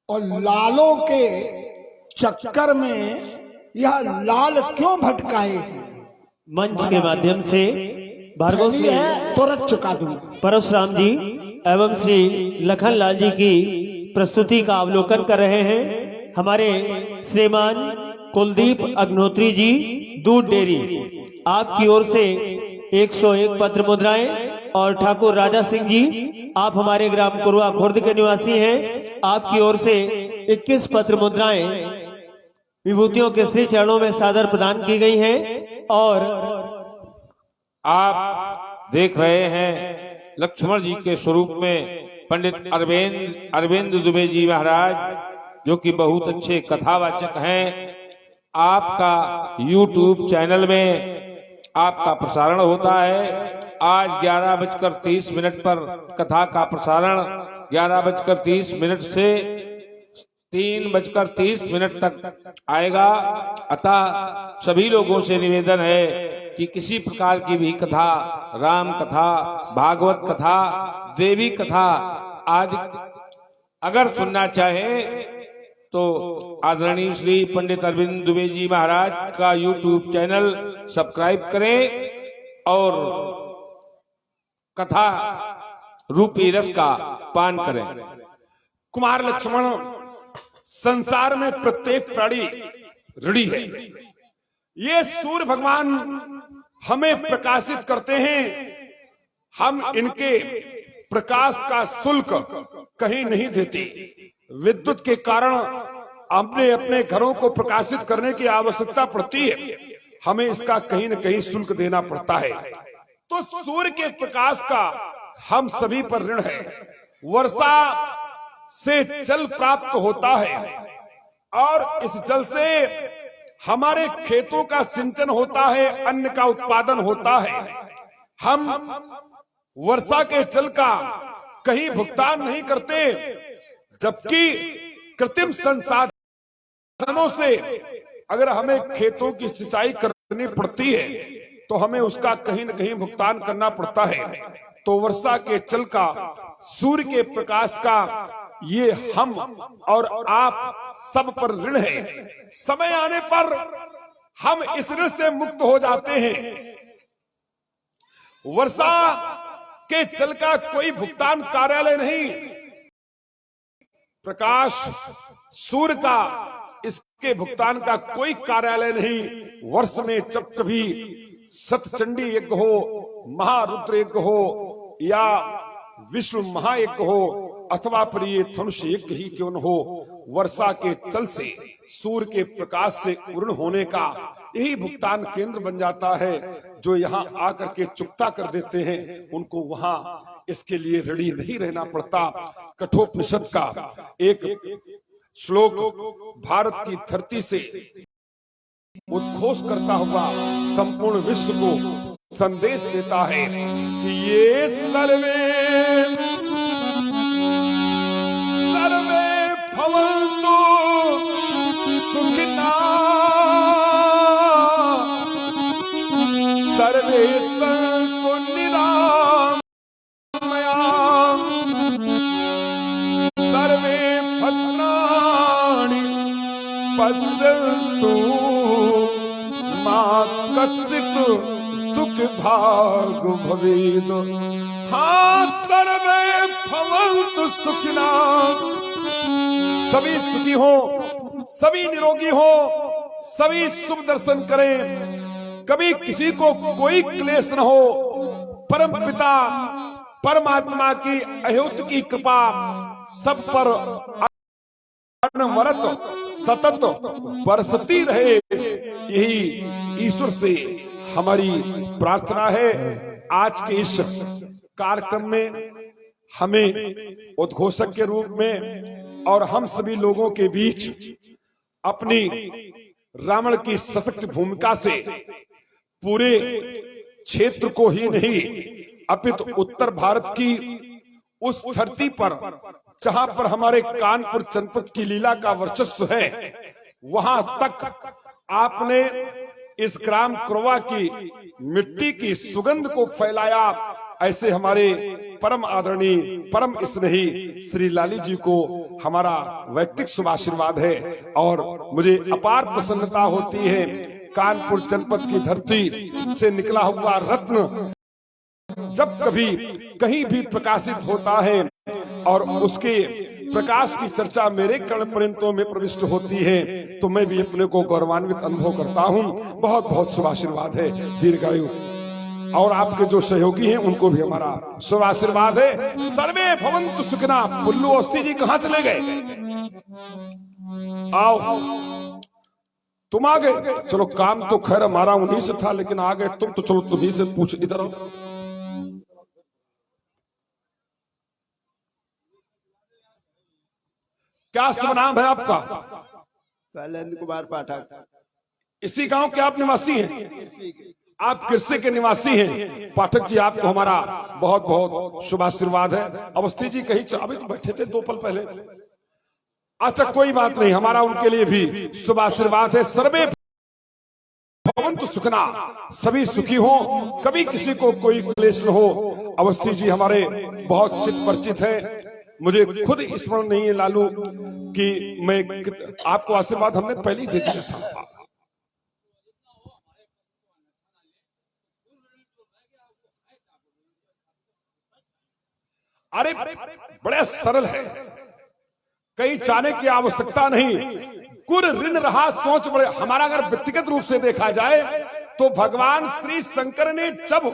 और लालों के चक्कर में यह लाल क्यों भटकाए हैं? मंच के माध्यम से भार्गव थैली से है, तुरंत चुका दूंगा। परशुराम जी एवं श्री लखनलाल जी की प्रस्तुति का अवलोकन कर रहे हैं हमारे श्रीमान कुलदीप अग्निहोत्री जी, दूध डेयरी। आपकी ओर से 101 पत्र मुद्राएं और ठाकुर राजा सिंह जी, आप हमारे ग्राम कुरवा खुर्द के निवासी हैं, आपकी ओर से 21 पत्र मुद्राएं विभूतियों के श्री चरणों में सादर प्रदान की गई हैं। और आप देख रहे हैं लक्ष्मण जी के स्वरूप में पंडित अरविंद दुबे जी महाराज, जो कि बहुत अच्छे कथावाचक हैं। आपका YouTube चैनल में आपका प्रसारण होता है। आज 11:30 पर कथा का प्रसारण 11:30 से 3:30 तक आएगा। अतः सभी लोगों से निवेदन है कि किसी प्रकार की भी कथा, राम कथा, भागवत कथा, देवी कथा आदि अगर सुनना चाहे तो आदरणीय श्री पंडित अरविंद दुबे जी महाराज का YouTube चैनल सब्सक्राइब करें और कथा रूपी रस का पान करें। कुमार लक्ष्मण, संसार में प्रत्येक प्राणी ऋणी है। ये सूर्य भगवान हमें प्रकाशित करते हैं, हम इनके प्रकाश का शुल्क कहीं नहीं देते। विद्युत के कारण हमने अपने घरों को प्रकाशित करने की आवश्यकता पड़ती है, हमें इसका कहीं न कहीं शुल्क देना पड़ता है। तो सूर्य के प्रकाश का हम सभी पर ऋण है। वर्षा से जल प्राप्त होता है और इस जल से हमारे खेतों का सिंचन होता है, अन्न का उत्पादन होता है। हम वर्षा के जल का कहीं भुगतान नहीं करते, जबकि कृत्रिम संसाधनों से अगर हमें खेतों की सिंचाई करनी पड़ती है तो हमें उसका कहीं न कहीं भुगतान करना पड़ता है। तो वर्षा के जल का, सूर्य के प्रकाश का ये हम और आप सब पर ऋण है। समय आने पर हम इस ऋण से मुक्त हो जाते हैं। वर्षा के जल का कोई भुगतान कार्यालय नहीं, प्रकाश सूर्य का, इसके भुगतान का कोई कार्यालय नहीं। वर्ष में जब कभी सतचंडी यज्ञ हो, महारुद्र यज्ञ हो या विष्णु महायज्ञ हो अथवा फिर ये धनुष यज्ञ ही क्यों न हो, वर्षा के जल से, सूर्य के प्रकाश से पूर्ण होने का यही भुगतान केंद्र बन जाता है। जो यहाँ आकर के चुकता कर देते हैं उनको वहां इसके लिए ऋणी नहीं रहना पड़ता। कठोपनिषद का एक श्लोक भारत की धरती से उद्घोष करता हुआ संपूर्ण विश्व को संदेश देता है कि ये सर्वे भवन्तु सुखिनः सर्वे सन्तु निरामयाः सर्वे भद्राणि पश्यन्तु मा कश्चित् दुःख भाग् भवेत्। हाँ, सर्वे भवन्तु सुखिनः, सभी सुखी हो, सभी निरोगी हो, सभी शुभ दर्शन करें, कभी किसी को कोई क्लेश न हो। परम पिता परमात्मा की अद्भुत की कृपा सब पर अनवरत सतत बरसती रहे, यही ईश्वर से हमारी प्रार्थना है। आज के इस कार्यक्रम में हमें उद्घोषक के रूप में और हम सभी लोगों के बीच अपनी रावण की सशक्त भूमिका से पूरे क्षेत्र को ही नहीं अपितु उत्तर भारत की उस धरती पर जहां पर हमारे कानपुर जनपद की लीला का वर्चस्व है, वहां तक आपने इस ग्राम कुरवा की मिट्टी की सुगंध को फैलाया। ऐसे हमारे परम आदरणीय परम स्नेही श्री लाली जी को हमारा वैयक्तिक शुभ आशीर्वाद है और मुझे अपार प्रसन्नता होती है। कानपुर जनपद की धरती से निकला हुआ रत्न जब कभी कहीं भी प्रकाशित होता है और उसके प्रकाश की चर्चा मेरे कर्ण पर्यंतों में प्रविष्ट होती है तो मैं भी अपने को गौरवान्वित अनुभव करता हूं। बहुत बहुत शुभ आशीर्वाद है, दीर्घायु। और आपके जो सहयोगी हैं उनको भी हमारा शुभ आशीर्वाद है। सर्वे भवन्तु सुखिना। पुल्लू अवस्थी जी कहां चले गए? आओ, तुम आ गए। चलो, काम तो खैर हमारा उन्हीं से था, लेकिन आ गए तुम तो चलो तुम्हीं से पूछ। इधर आओ। क्या शुभ नाम है आपका? शैलेंद्र कुमार पाठक। इसी गांव के आप निवासी हैं? आप किरसे के निवासी हैं। पाठक जी, आपको हमारा बहुत बहुत शुभ आशीर्वाद है। अवस्थी जी कहीं अभी तो बैठे थे 2 पल पहले। अच्छा, कोई बात नहीं, हमारा उनके लिए भी शुभ आशीर्वाद है। सर्वे भवन्तु सुखिना। सभी सुखी हो, कभी किसी को कोई क्लेश न हो। अवस्थी जी हमारे बहुत चित परिचित है। मुझे खुद स्मरण नहीं है लालू कि मैं आपको आशीर्वाद हमने पहले ही दे दिया था। अरे बड़े सरल है, कहीं चाहने की आवश्यकता नहीं। कुर ऋण रहा सोच बड़े। हमारा अगर व्यक्तिगत रूप से देखा जाए तो भगवान श्री शंकर ने जब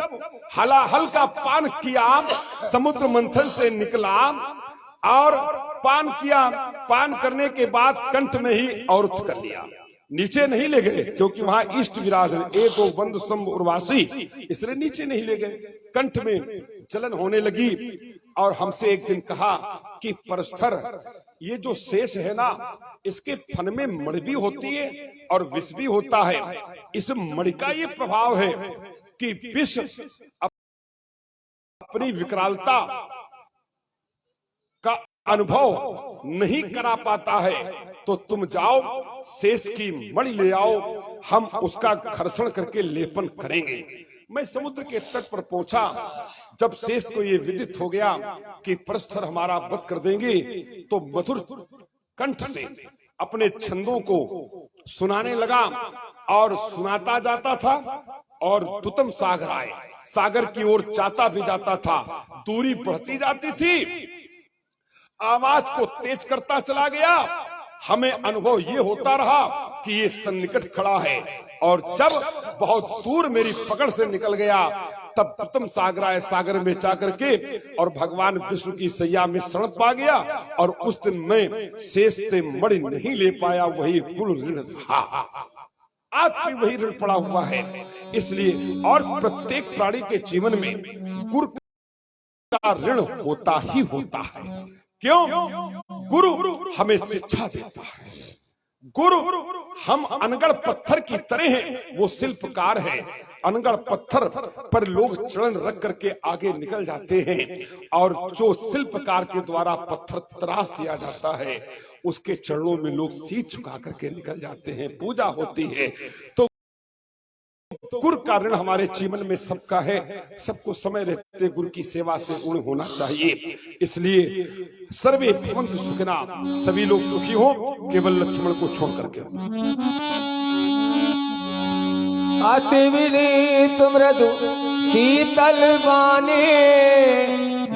हलाहल का पान किया, समुद्र मंथन से निकला और पान किया, पान करने के बाद कंठ में ही औरत कर लिया, नीचे नहीं ले गए, क्योंकि वहां इष्ट विराज एको बंधु संभ उर्वासी, इसलिए नीचे नहीं ले गए। कंठ में जलन होने लगी और हमसे एक दिन कहा कि परस्तर, ये जो शेष है ना, इसके फन में मणि भी होती है और विष भी होता है। इस मणि का ये प्रभाव है कि विष अपनी विकरालता का अनुभव नहीं करा पाता है, तो तुम जाओ शेष की मणि ले आओ, हम उसका घर्षण करके लेपन करेंगे। मैं समुद्र के तट पर पहुंचा। जब शेष को ये विदित हो गया कि परस्तर हमारा वध कर देंगे, तो मधुर कंठ से अपने छंदों को सुनाने लगा और सुनाता जाता था। और दुतम सागर आए, सागर की ओर चाहता भी जाता था। दूरी बढ़ती जाती थी, आवाज को तेज करता चला गया। हमें अनुभव ये होता रहा कि ये सन्निकट खड़ा है, और जब बहुत दूर मेरी पकड़ से निकल गया, तब प्रथम सागर आए, सागर में जा करके और भगवान विष्णु की सैया में शरण पा गया। और उस दिन मैं शेष से मणि नहीं ले पाया, वही कुल ऋण रहा। आज भी वही ऋण पड़ा हुआ है। इसलिए और प्रत्येक प्राणी के जीवन में गुरु का ऋण होता ही होता है। क्यों? गुरु हमें शिक्षा देता है। गुरु, हम अनगढ़ पत्थर की तरह हैं, वो शिल्पकार है। अनगढ़ पत्थर पर लोग चरण रख करके आगे निकल जाते हैं, और जो शिल्पकार के द्वारा पत्थर तराश दिया जाता है, उसके चरणों में लोग शीश झुका करके निकल जाते हैं, पूजा होती है। तो गुरु का ऋण हमारे जीवन में सबका है। सबको समय रहते गुरु की सेवा से ऋण होना चाहिए। इसलिए सर्वे भवन्तु सुखिना, सभी लोग सुखी हो, केवल लक्ष्मण को छोड़ करके। अति विनीत मृदु शीतल वाणी,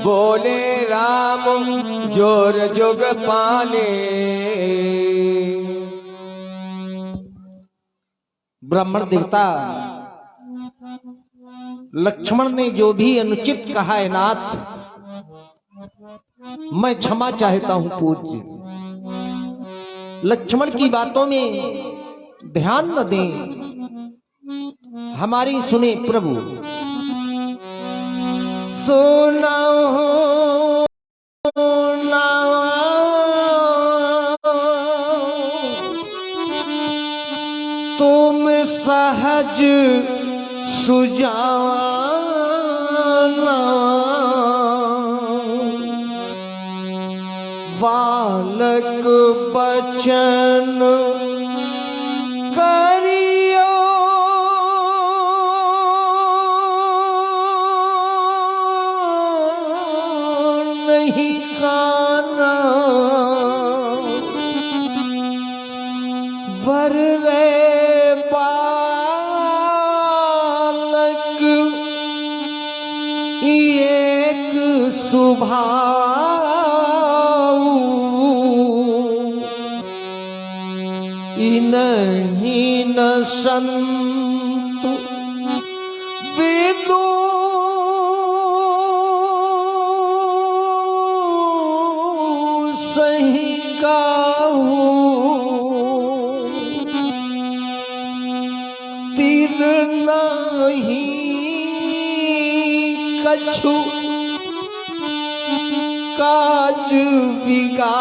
बोले राम जोर जुग पाने। ब्राह्मण देवता लक्ष्मण ने जो भी अनुचित कहा है नाथ, मैं क्षमा चाहता हूं पूज्य। लक्ष्मण की बातों में ध्यान न दें, हमारी सुने प्रभु। सुनो तुम सहज सुजाना, बालक बचन करियो, नहीं काना वर रे बालक सुभाऊ इन्हीं न संतु विदु सही गाहू तीर नहीं कछु काज विगारा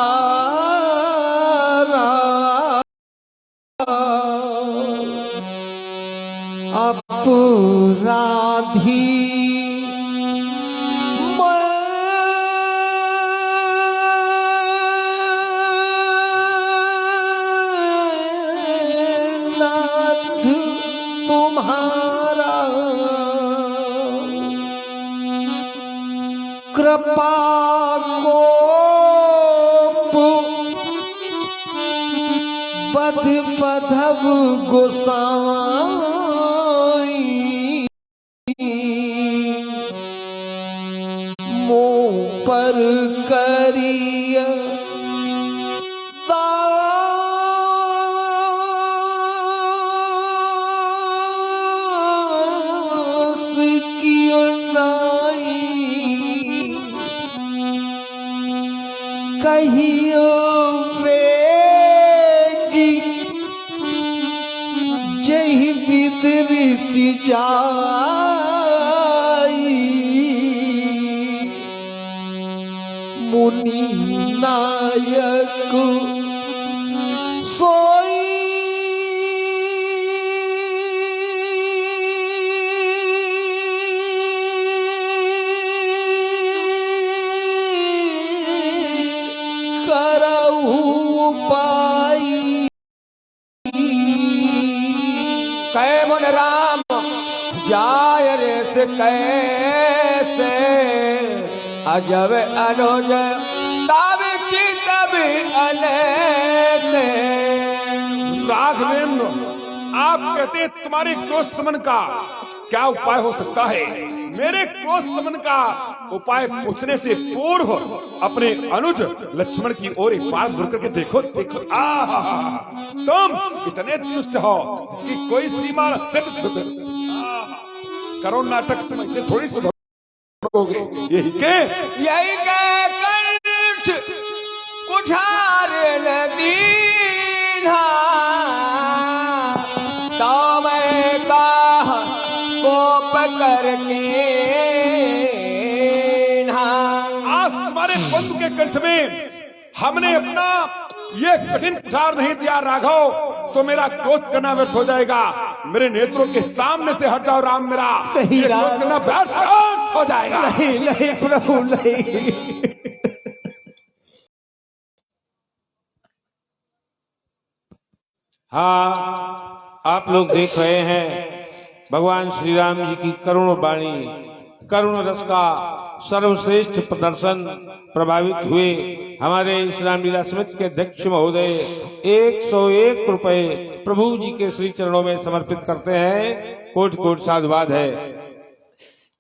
अपराधी नाथ तुम्हारा कृपा कोप बध पधव गोसाई मुँह पर करिय दास कियो नाई कहियो वेगी जही विदृषि जाई मुनि नायक सोई करहु पाई कै मन राम जाय रे से कैसे अजब अनुज तब चित भी अनेते। राघवेंद्र, आप कहते हैं तुम्हारे क्रोध शमन का क्या उपाय हो सकता है? मेरे क्रोध शमन का उपाय पूछने से पूर्व अपने अनुज लक्ष्मण की ओर एक बार मुड़ करके देखो देखो। आहा, तुम इतने दुष्ट हो जिसकी कोई सीमा। करो नाटक, तुम ऐसे थोड़ी सुधरोगे। यही के कंठ कुठार दीन्हा तो मैं कह कोप करके आज तुम्हारे बंधु के कंठ में हमने अपना ये कठिन कुठार नहीं दिया राघव, तो मेरा क्रोध करना व्यर्थ हो जाएगा। मेरे नेत्रों के सामने से हट जाओ राम, मेरा नहीं, ये क्रोध करना व्यर्थ हो जाएगा। नहीं नहीं प्रभु नहीं। हाँ, आप लोग देख रहे हैं भगवान श्री राम जी की करुण वाणी, करुण रस का सर्वश्रेष्ठ प्रदर्शन। प्रभावित हुए हमारे इस रामलीला समिति के अध्यक्ष महोदय 101 रुपए प्रभु जी के श्री चरणों में समर्पित करते हैं। कोटि कोटि साधुवाद है।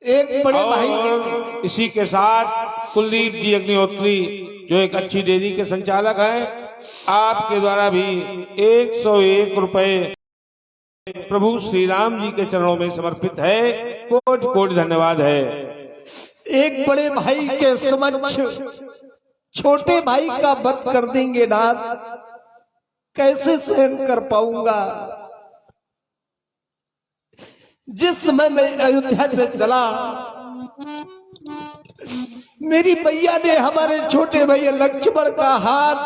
एक बड़े भाई और इसी के साथ कुलदीप जी अग्निहोत्री जो एक अच्छी डेयरी के संचालक हैं, आपके द्वारा भी 101 रुपए प्रभु श्री राम जी के चरणों में समर्पित है। कोटि कोटि धन्यवाद है। एक बड़े भाई के समक्ष छोटे भाई का वध कर देंगे नाथ, कैसे सहन कर पाऊंगा। जिस समय मैं अयोध्या से चला, मेरी मैया ने हमारे छोटे भैया लक्ष्मण का हाथ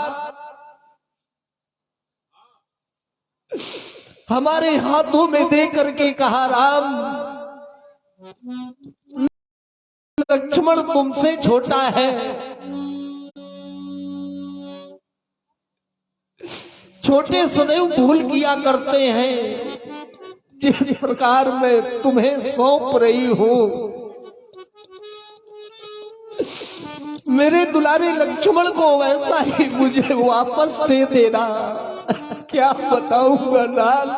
हमारे हाथों में दे करके कहा, राम लक्ष्मण तुमसे छोटा है, छोटे सदैव भूल किया करते हैं। जिस प्रकार मैं तुम्हें सौंप रही हूं, मेरे दुलारे लक्ष्मण को वैसा ही मुझे वापस दे देना। क्या बताऊंगा नाथ।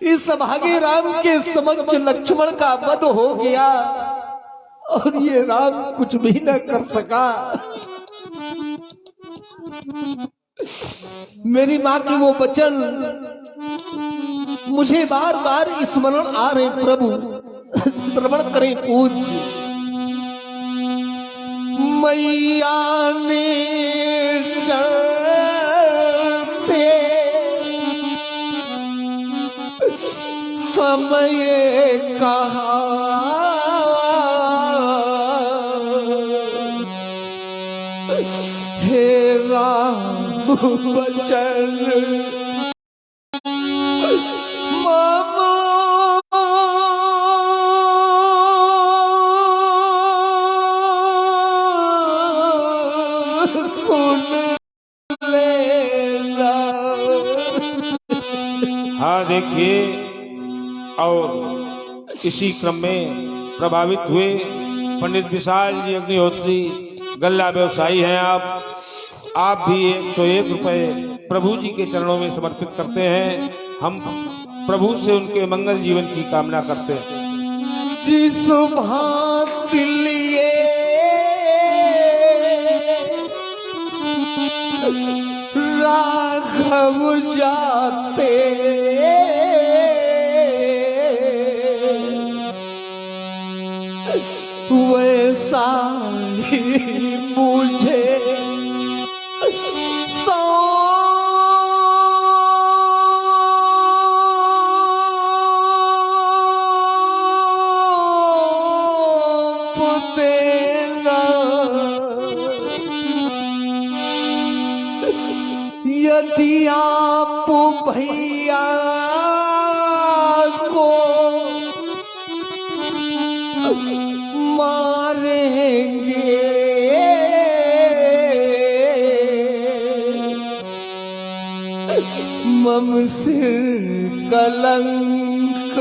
इस भागे राम के समक्ष लक्ष्मण का वध हो गया और ये राम कुछ भी न कर सका। मेरी माँ की वो वचन मुझे बार बार स्मरण आ रहे। प्रभु श्रवण करें पूज्य। मैया ने चढ़ते समय कहा हे राम वचन मामा सुन लेना। हाँ देखिए, और इसी क्रम में प्रभावित हुए पंडित विशाल जी अग्निहोत्री, गल्ला व्यवसायी हैं आप भी 101 रुपए प्रभु जी के चरणों में समर्पित करते हैं। हम प्रभु से उनके मंगल जीवन की कामना करते हैं। जिस भांति लिए राघव जाते वैसा ही मुझे सौंप देना। यदि आप भैया को मारेंगे मम सिर कलंक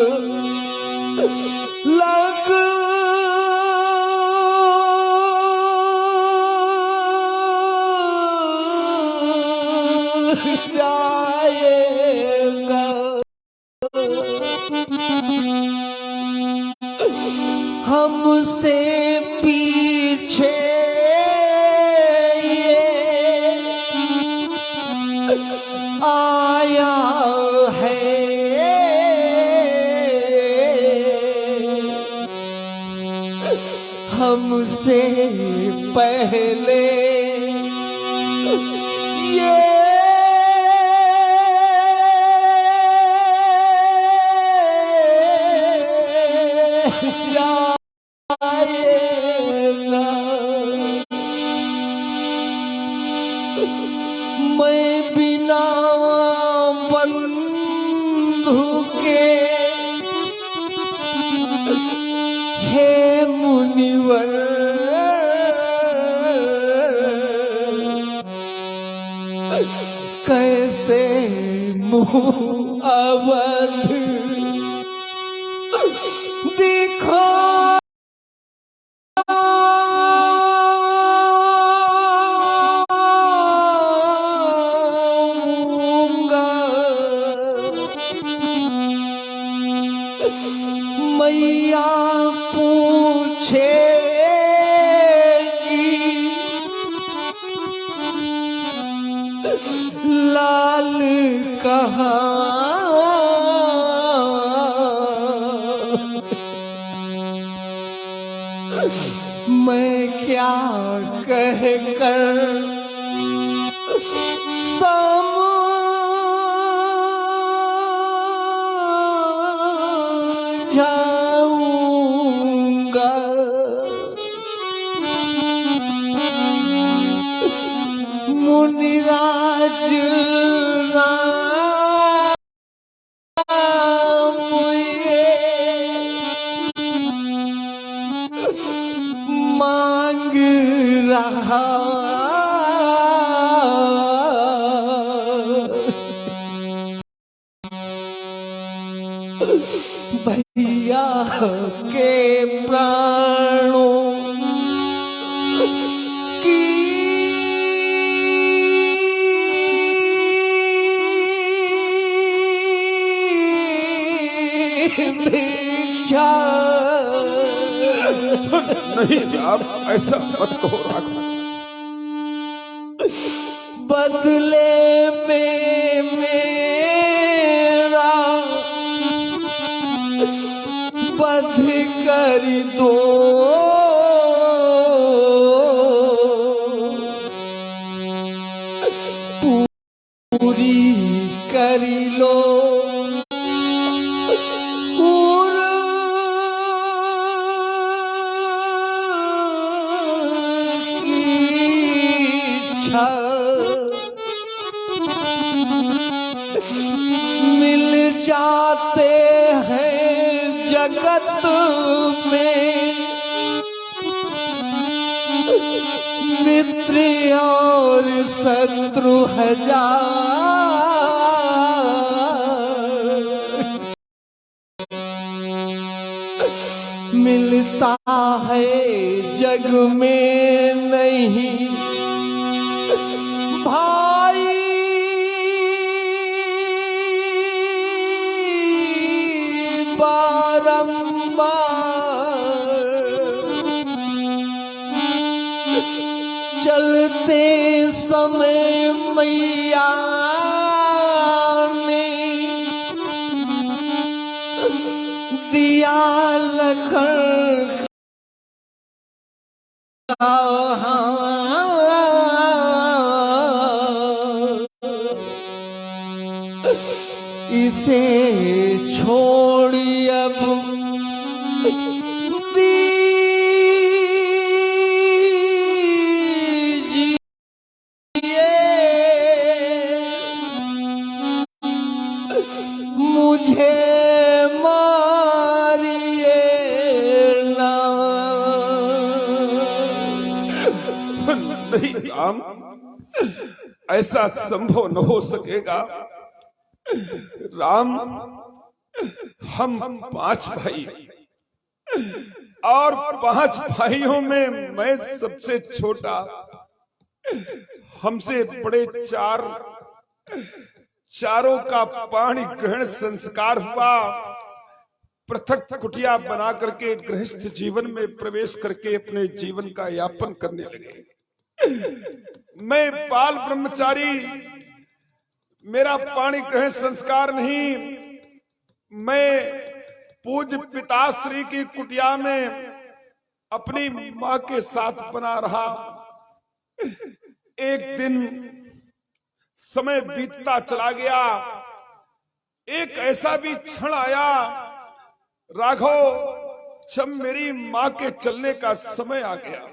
लग जाएगा। हमसे पीछे ये आया है हमसे पहले ये जाएगा। मैं बिना बंधु के हे मुनिवर कैसे मुँह अवध दिखा मैया पूछेगी लाल कहाँ मैं क्या कह कर समझाऊंगा। मुनिराज राम ये मांग रहा भैया के प्राणों की भिक्षा नहीं राम, ऐसा मत कहो राघव। बदले में मेरा वध कर दो, पूरी कर लो मिल जाते हैं जगत में मित्र और शत्रु हजार, मिलता है जग में नहीं भाई बारंबार, चलते समय मैया ने दिया लखन का इसे छोड़ अब दीजिए मुझे मारिए ना। नहीं राम, ऐसा संभव न हो सकेगा राम। हम 5 भाई और 5 भाइयों में मैं सबसे छोटा। हमसे बड़े चारों का पाणी ग्रहण संस्कार हुआ। पृथक कुटिया बना करके गृहस्थ जीवन में प्रवेश करके अपने जीवन का यापन करने लगे। मैं बाल ब्रह्मचारी, मेरा पाणी ग्रहण संस्कार नहीं। मैं पूज्य पिताश्री की कुटिया में अपनी मां के साथ बना रहा। एक दिन समय बीतता चला गया। एक ऐसा भी क्षण आया राघव, जब मेरी मां के चलने का समय आ गया।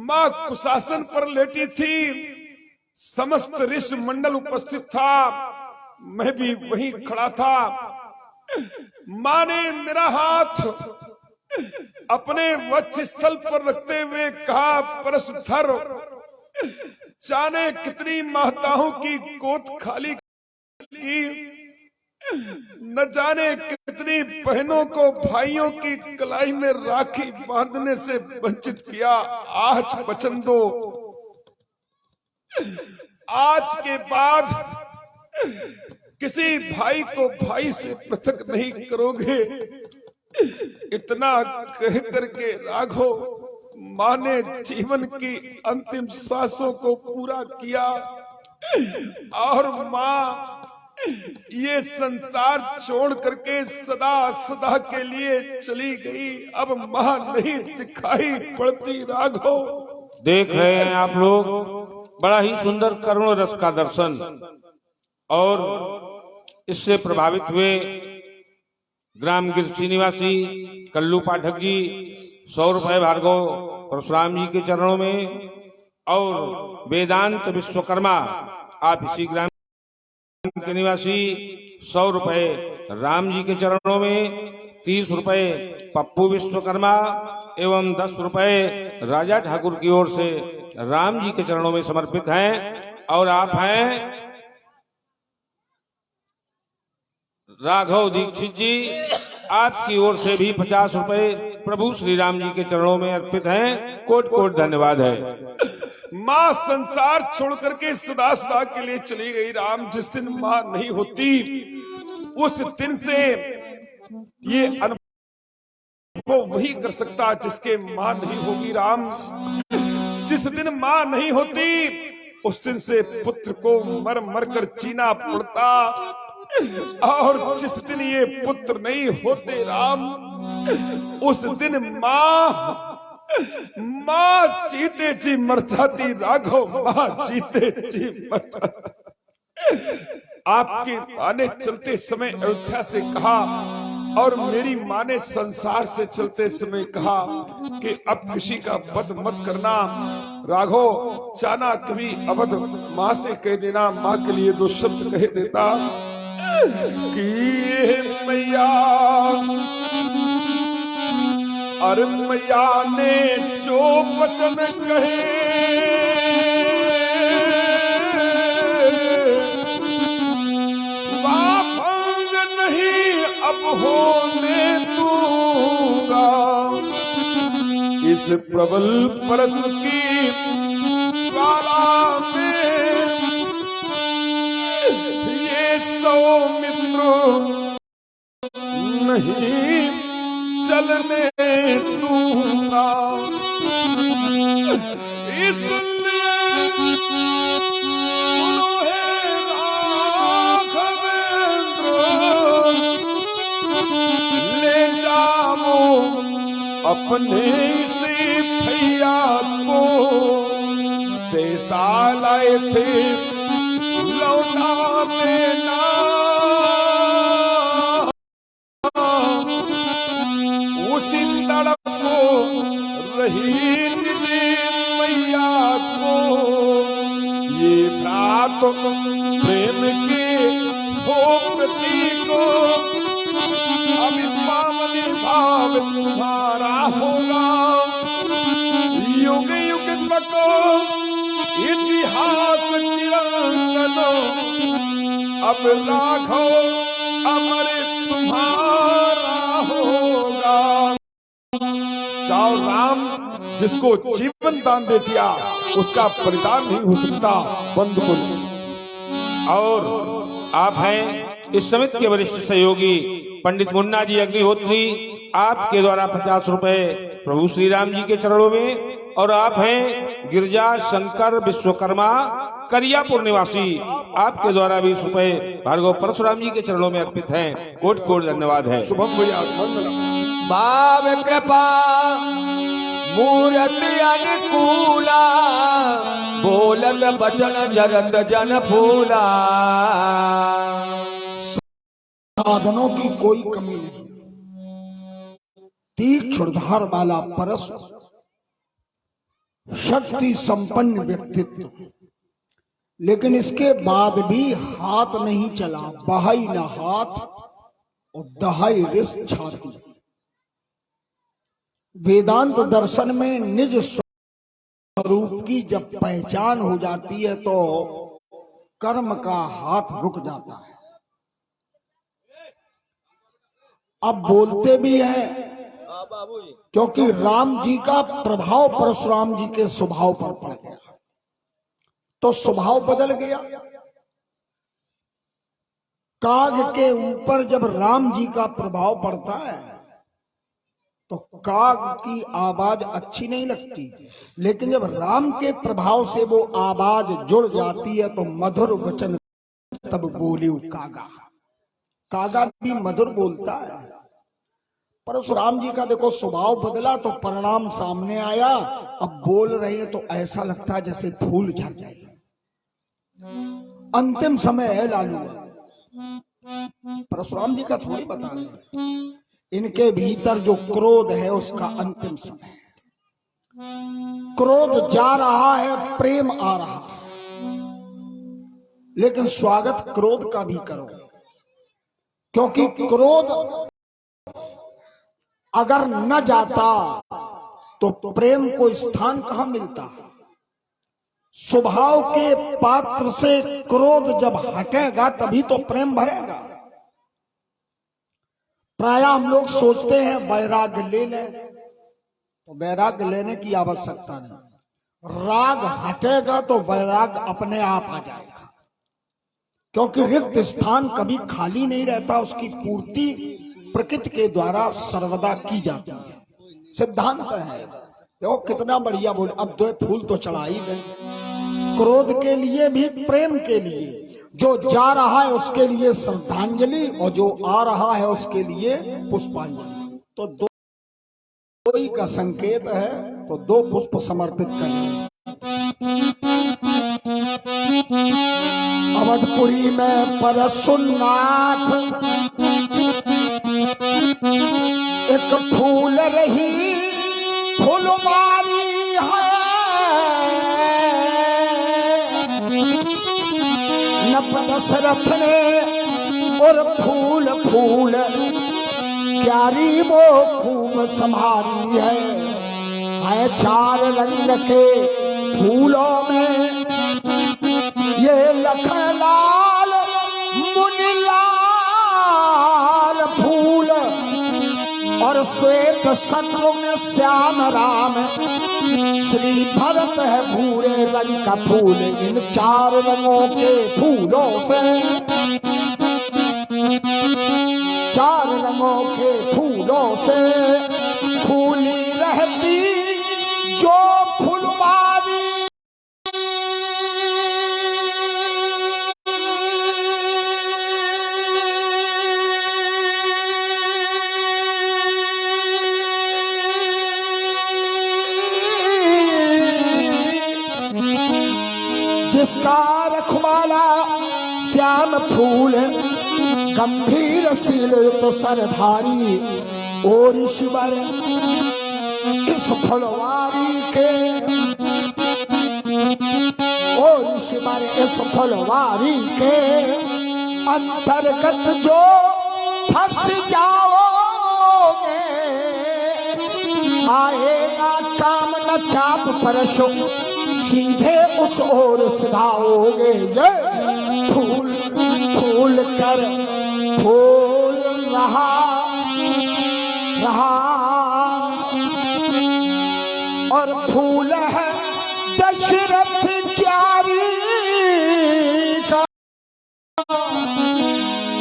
मां कुशासन पर लेटी थी, समस्त ऋषि मंडल उपस्थित था, मैं भी वहीं खड़ा था। मां ने मेरा हाथ अपने वक्ष स्थल पर रखते हुए कहा, परसधर, जाने कितनी माताओं की गोद खाली की, न जाने कितनी बहनों को भाइयों की कलाई में राखी बांधने से वंचित किया। आज वचन दो, आज के बाद किसी भाई को भाई से पृथक नहीं करोगे। इतना कह करके राघव मां ने जीवन की अंतिम सांसों को पूरा किया और मां ये संसार छोड़ करके सदा सदा के लिए चली गई। अब मां नहीं दिखाई पड़ती राघव। देख रहे हैं आप लोग बड़ा ही सुंदर करुण रस का दर्शन। और इससे प्रभावित हुए ग्राम गिरसी निवासी कल्लू पाठक जी 100 रुपए भार्गव परशुराम जी के चरणों में, और वेदांत विश्वकर्मा आप इसी ग्राम के निवासी 100 रुपए राम जी के चरणों में, 30 रुपए पप्पू विश्वकर्मा एवं 10 रुपए राजा ठाकुर की ओर से राम जी के चरणों में समर्पित हैं। और आप हैं राघव दीक्षित जी, आपकी ओर से भी 50 रुपए प्रभु श्री राम जी के चरणों में अर्पित हैं। कोट कोट धन्यवाद है। माँ संसार छोड़ करके सदा सदा के लिए चली गई राम। जिस दिन माँ नहीं होती उस दिन से ये अनुभव वही कर सकता जिसके मां नहीं होगी राम। जिस दिन मां नहीं होती उस दिन से पुत्र को मर मर कर जीना पड़ता, और जिस दिन ये पुत्र नहीं होते राम, उस दिन मां जीते जी मर जाती राघव, मां जीते जी मर जाती। आपकी मां ने चलते समय अयोध्या से कहा, और मेरी मां ने संसार से चलते समय कहा कि अब किसी का वध मत करना राघव, चाना कभी अवध मां से कह देना, मां के लिए 2 शब्द कह देता कि मैया, अरे मैया ने जो वचन कहे अब होने दूंगा, इस प्रबल परस की ज्वाला में ये सौमित्र नहीं चलने दूंगा। इसलिए सुनो हे राघवेंद्र, ले जाओ अपने इसी भैया को, जैसा लाए थे लौटा देना, उसी तड़प को रही निजी मैया को। ये प्रात प्रेम के हो प्रतीक, अभी पावनी भाव तुम्हारा होगा, युग युग तक इतिहास चिरंतन, अब राघव अमर तुम्हारा होगा। चाओ राम जिसको जीवन दान दे दिया उसका परिणाम नहीं हो सकता बंधु। और आप हैं इस समिति के वरिष्ठ सहयोगी पंडित मुन्ना जी अग्निहोत्री, आपके द्वारा 50 रुपए प्रभु श्री राम जी के चरणों में, और आप हैं गिरजा शंकर विश्वकर्मा करियापुर निवासी, आपके द्वारा 20 रुपए भार्गव परशुराम जी के चरणों में अर्पित हैं। कोट कोट धन्यवाद है। शुभम भैया भाव कृपा मूर्ति अनुकूला, बोलत बचन जगत जन फूला। साधनों की कोई कमी नहीं, तीक्ष्ण धार वाला परस, शक्ति संपन्न व्यक्तित्व, लेकिन इसके बाद भी हाथ नहीं चला, बहाई न हाथ और दहाई रिस छाती। वेदांत दर्शन में निज स्वरूप की जब पहचान हो जाती है तो कर्म का हाथ रुक जाता है। अब बोलते भी हैं क्योंकि राम जी का प्रभाव परशुराम जी के स्वभाव पर पड़ गया, तो स्वभाव बदल गया। काग के ऊपर जब राम जी का प्रभाव पड़ता है तो काग की आवाज अच्छी नहीं लगती, लेकिन जब राम के प्रभाव से वो आवाज जुड़ जाती है तो मधुर वचन तब बोले कागा। कागा भी मधुर बोलता है। परशुराम जी का देखो स्वभाव बदला तो परिणाम सामने आया। अब बोल रहे हैं तो ऐसा लगता है जैसे फूल झड़ जाए। अंतिम समय है लालू, परशुराम जी का थोड़ी बता रहे हैं। इनके भीतर जो क्रोध है उसका अंतिम समय, क्रोध जा रहा है, प्रेम आ रहा है, लेकिन स्वागत क्रोध का भी करो, क्योंकि क्रोध अगर न जाता तो प्रेम को स्थान कहां मिलता। स्वभाव के पात्र से क्रोध जब हटेगा तभी तो प्रेम भरेगा। प्राय हम लोग सोचते हैं वैराग्य ले लें, तो वैराग्य लेने की आवश्यकता नहीं। राग हटेगा तो वैराग्य अपने आप आ जाएगा, क्योंकि रिक्त स्थान कभी खाली नहीं रहता, उसकी पूर्ति प्रकृति के द्वारा सर्वदा की जाती है, सिद्धांत है। देखो कितना बढ़िया बोल, अब 2 फूल तो चढ़ा ही दे, क्रोध के लिए भी, प्रेम के लिए, जो जा रहा है उसके लिए श्रद्धांजलि और जो आ रहा है उसके लिए पुष्पांजलि। तो 2 ही का संकेत है, तो 2 पुष्प समर्पित करें। अवधपुरी में परशुनाथ एक फूल रही फुलवारी है, नप दशरथ ने और फूल फूल क्यारी वो खूब संभाली है 4 रंग के फूलों में ये लखनलाल मुनिलाल फूल और श्वेत शत्रुघ्न श्याम राम श्री भरत है भूरे रंग का फूल। इन 4 रंगों के फूलों से, 4 रंगों के फूलों से फूली रहती जो फुलवारी। जिसका रखवाला श्याम फूल गंभीर शील तो सरधारी और ईश्वर इस फुलवारी के, और ईश्वर इस फुलवारी के अंतर्गत जो फंस जाओगे, आएगा काम न चाप परशु सीधे उस ओर सिधाओगे। ये फूल फूल कर फूल रहा और फूल है दशरथ क्यारी का,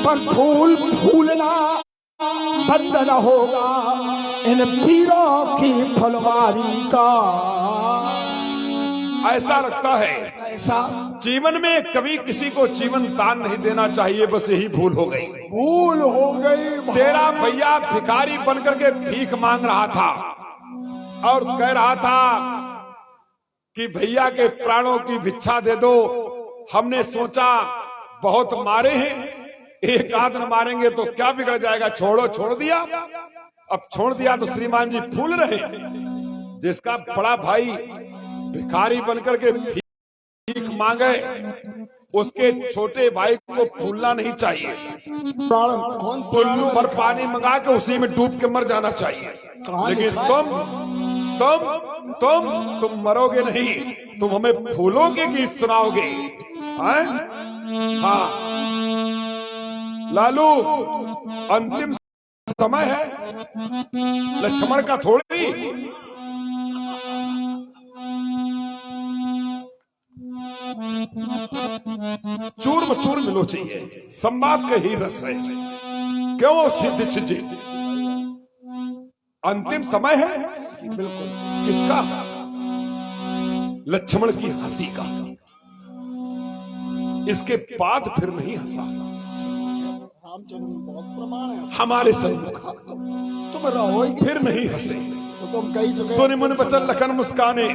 पर फूल फूलना बंद न होगा इन वीरों की फुलवारी का। ऐसा लगता है ऐसा जीवन में कभी किसी को जीवन दान नहीं देना चाहिए, बस यही भूल हो गई। भूल हो गई। तेरा भैया भिखारी बनकर के भीख मांग रहा था और कह रहा था कि भैया के प्राणों की भिक्षा दे दो। हमने सोचा बहुत मारे हैं, एक आध न मारेंगे तो क्या बिगड़ जाएगा, छोड़ो, छोड़ दिया। अब छोड़ दिया तो श्रीमान जी फूल रहे। जिसका बड़ा भाई भिखारी बनकर के भीख मांगे, उसके छोटे भाई को फूलना नहीं चाहिए। टुल्लू भर पानी मंगा के उसी में डूब के मर जाना चाहिए। लेकिन तुम मरोगे नहीं, तुम हमें फूलों के गीत सुनाओगे। हाँ लालू, अंतिम समय है, लक्ष्मण का थोड़ी। चूर चूर मिलो चाहिए, संवाद का ही रस है। क्यों सिद्ध छिजी, अंतिम समय है। बिल्कुल। किसका? लक्ष्मण की हंसी का। इसके बाद फिर नहीं हंसा। बहुत प्रमाण है हमारे सम्मुख तुम रहो, फिर नहीं हंसे। तो तुम कई जगह सुन मुन बचन लखन मुस्काने,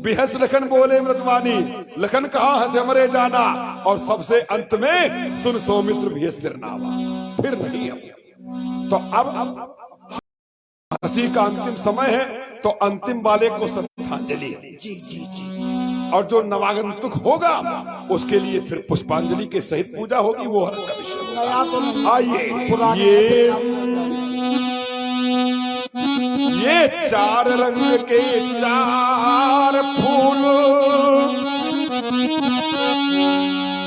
बेहस लखन बोले मृतवानी। लखन कहा हंसे मरे जाना, और सबसे अंत में सुन सौमित्र भी सिरनावा। फिर नहीं अब। तो अब हंसी का अंतिम समय है, तो अंतिम वाले को श्रद्धांजलि। जी जी जी। और जो नवागंतुक होगा उसके लिए फिर पुष्पांजलि के सहित पूजा होगी। वो हर का विषय नया तो नहीं, आइए, ये 4 रंग के 4 फूल,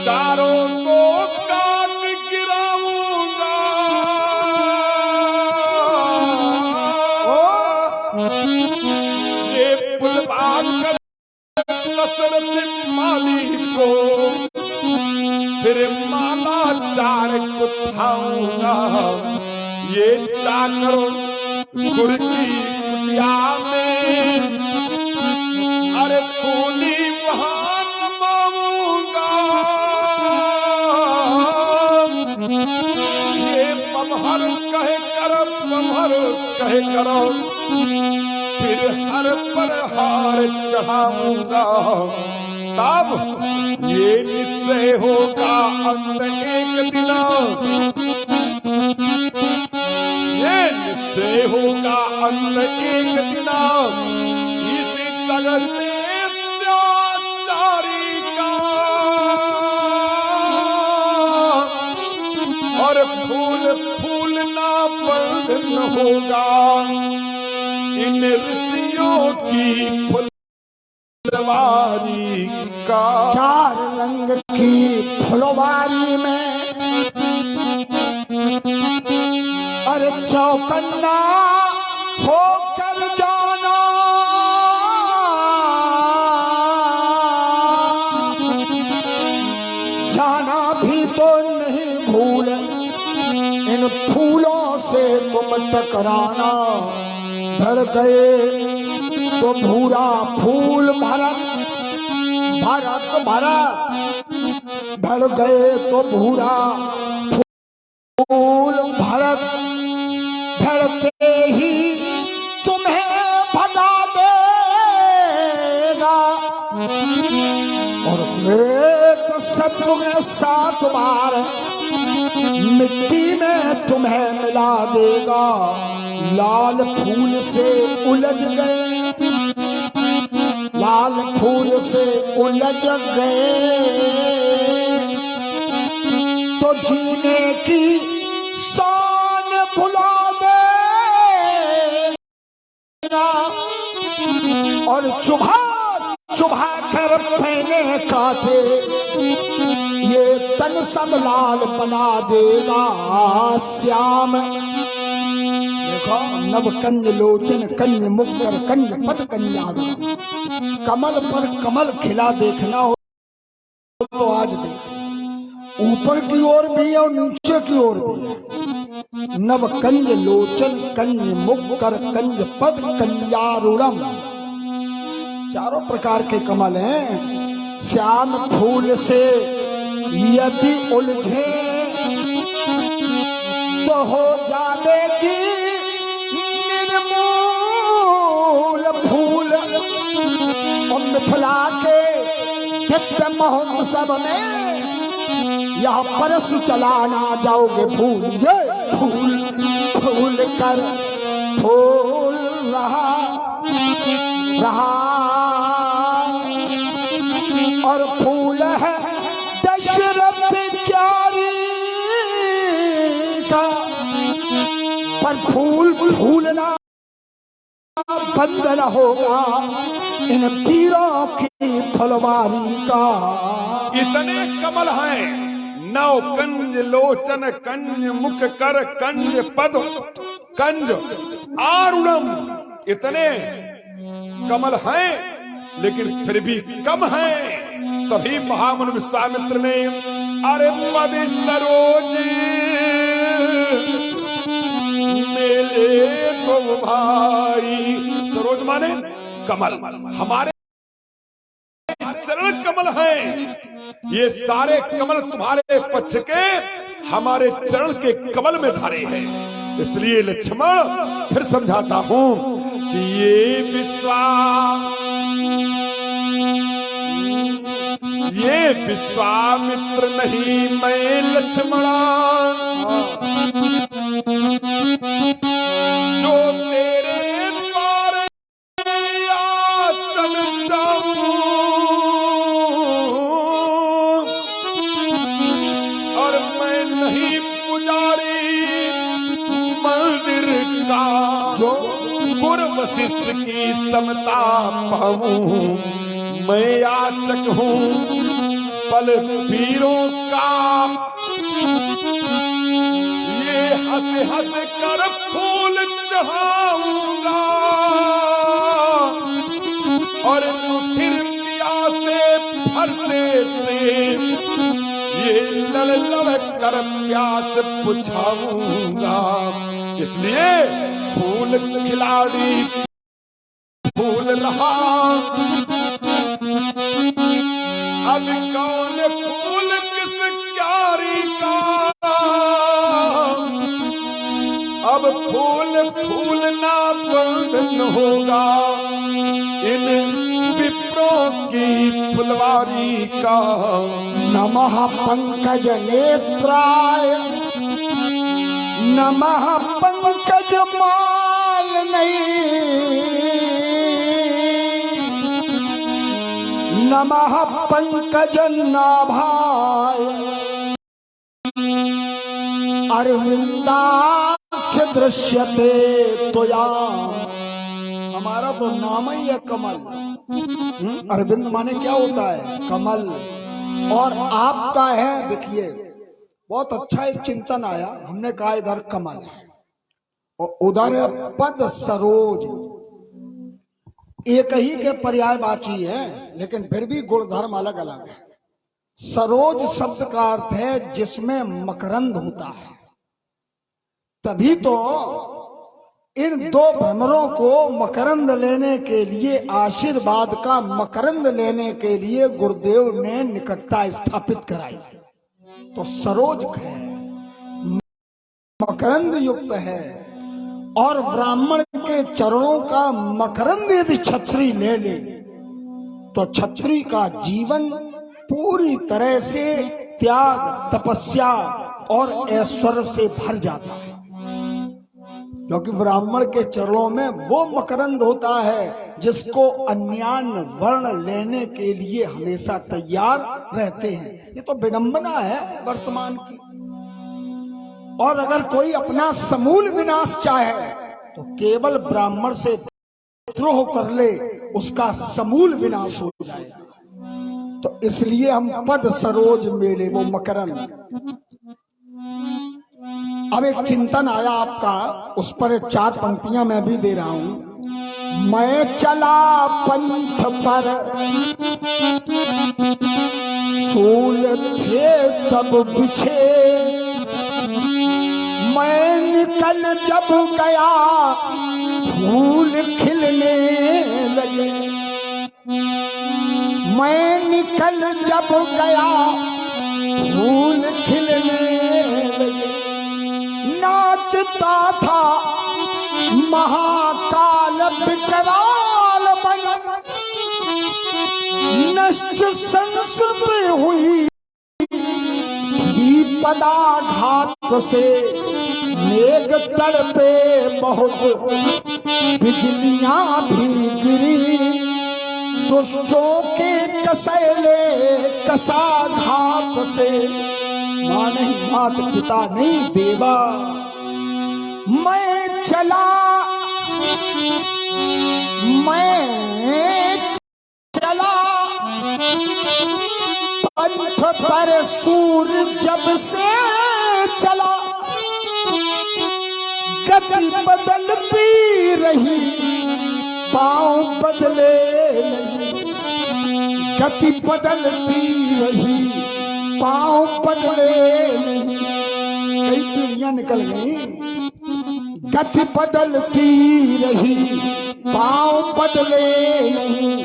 चारों को काट गिराऊंगा। ये पुलवाकर दशरथ माली को फिर माला 4 को उठाऊंगा। ये चाकर गुर की कुटिया में अरे खूनी वहां नमाऊंगा। ये पमहर कहे करो फिर हर पर हार चढ़ाऊंगा। तब ये निश्चय होगा अंत एक दिन, ये निश्चय होगा अंत एक दिन इस जगत से अत्याचारी का। और फूल फूलना बंद होगा इन ऋषियों की फुलवारी का। चार रंग की फुलवारी में अरे चौकन्ना होकर जाना। जाना भी तो नहीं भूल इन फूलों से तुम टकराना। भर गए तो भूरा फूल भरत भरत भरत, ढल गए तो भूरा फूल भरत, ढलते ही तुम्हें भगा देगा। और श्वेत शत्रु के 7 बार मिट्टी में तुम्हें मिला देगा। लाल फूल से उलझ गए, लाल फूल से उलझ गए तो जीने की शान भुला देगा। और चुभा चुभा कर पहने काटे ये तन सब लाल बना देगा। श्याम देखो नव कंज लोचन कंज मुक्तर कंज पद कंजारुणम। कमल पर कमल खिला देखना हो तो आज देख, ऊपर की ओर भी और नीचे की ओर भी। नव कंज लोचन कंज मुक्तर कंज पद कंजारुणम, चारों प्रकार के कमल हैं। श्याम फूल से यदि उलझे तो हो जाएगी निर्मूल फूल। और मिथिला के दिव्य महोत्सव में यह परसु चलाना जाओगे फूल। ये फूल फूल कर फूल रहा और फूल है दशरथ क्यारी का। पर फूल फूलना बंद न होगा इन पीरों की फुलवारी का। इतने कमल हैं, नौ कंज लोचन कंज मुख कर कंज पद कंज आरुणम। इतने कमल हैं लेकिन फिर भी कम हैं। तभी महामुनि विश्वामित्र ने अरे पद सरोज मेले तो भाई। सरोज माने कमल, हमारे चरण कमल हैं। ये सारे कमल तुम्हारे पक्ष के हमारे चरण के कमल में धरे हैं। इसलिए लक्ष्मण फिर समझाता हूं कि ये विश्वामित्र नहीं मैं लक्ष्मणा, जो तेरे द्वारे चल जाऊं और मैं नहीं पुजारी मंदिर का, जो गुरु वशिष्ठ की समता पाऊं। मैं याचक हूं पल पीरों का, ये हंस हंस कर फूल चढ़ाऊंगा और फिर प्यासे फरसे से ये लड़ लड़ कर प्यास बुझाऊंगा। इसलिए फूल खिलाड़ी फूल रहा, अब कौन फूल किस क्यारी का, अब फूल फूलना बंद होगा इन विप्रों की फुलवारी का। नमः पंकज नेत्राय, नमः पंकज माल नहीं, नमः पंकज नाभाय, अरविंदाक्ष दृश्यते त्वया। हमारा तो नाम ही है कमल। अरविंद माने क्या होता है? कमल। और आपका है, देखिए बहुत अच्छा एक चिंतन आया, हमने कहा इधर कमल है और उधर है पद सरोज। एक ही के पर्यायवाची है लेकिन फिर भी गुणधर्म अलग अलग है। सरोज शब्द का अर्थ है जिसमें मकरंद होता है। तभी तो इन दो भ्रमरों को मकरंद लेने के लिए, आशीर्वाद का मकरंद लेने के लिए गुरुदेव ने निकटता स्थापित कराई। तो सरोज है, मकरंद युक्त है, और ब्राह्मण के चरणों का मकरंद यदि छत्री ले ले तो छत्री का जीवन पूरी तरह से त्याग, तपस्या और ऐश्वर्य से भर जाता है। क्योंकि ब्राह्मण के चरणों में वो मकरंद होता है जिसको अन्यान्य वर्ण लेने के लिए हमेशा तैयार रहते हैं। ये तो विडंबना है वर्तमान की। और अगर कोई अपना समूल विनाश चाहे तो केवल ब्राह्मण से द्रोह कर ले, उसका समूल विनाश हो जाएगा। तो इसलिए हम पद सरोज मेले, वो मकरंद। अब एक चिंतन आया आपका, उस पर 4 पंक्तियां मैं भी दे रहा हूं। मैं चला पंथ पर, सूल थे तब बिछे, मैं निकल जब गया फूल खिलने लगे। मैं निकल जब गया फूल खिलने लगे। नाचता था महाकाल विकराल बन, नष्ट संस्कृति हुई पदाघात से। मेघ तड़पे बहुत, बिजलियां भी गिरी, दुष्टों के कसैले कसाघात से। मां नहीं, मात पिता नहीं, बेवा। मैं चला, मैं चला पंथ पर, सूर्य जब से चला, गति बदलती रही, पांव बदले नहीं। गति बदलती रही, पांव बदले नहीं। कई पीढ़ियां निकल गई। गति बदलती रही, पांव बदले नहीं।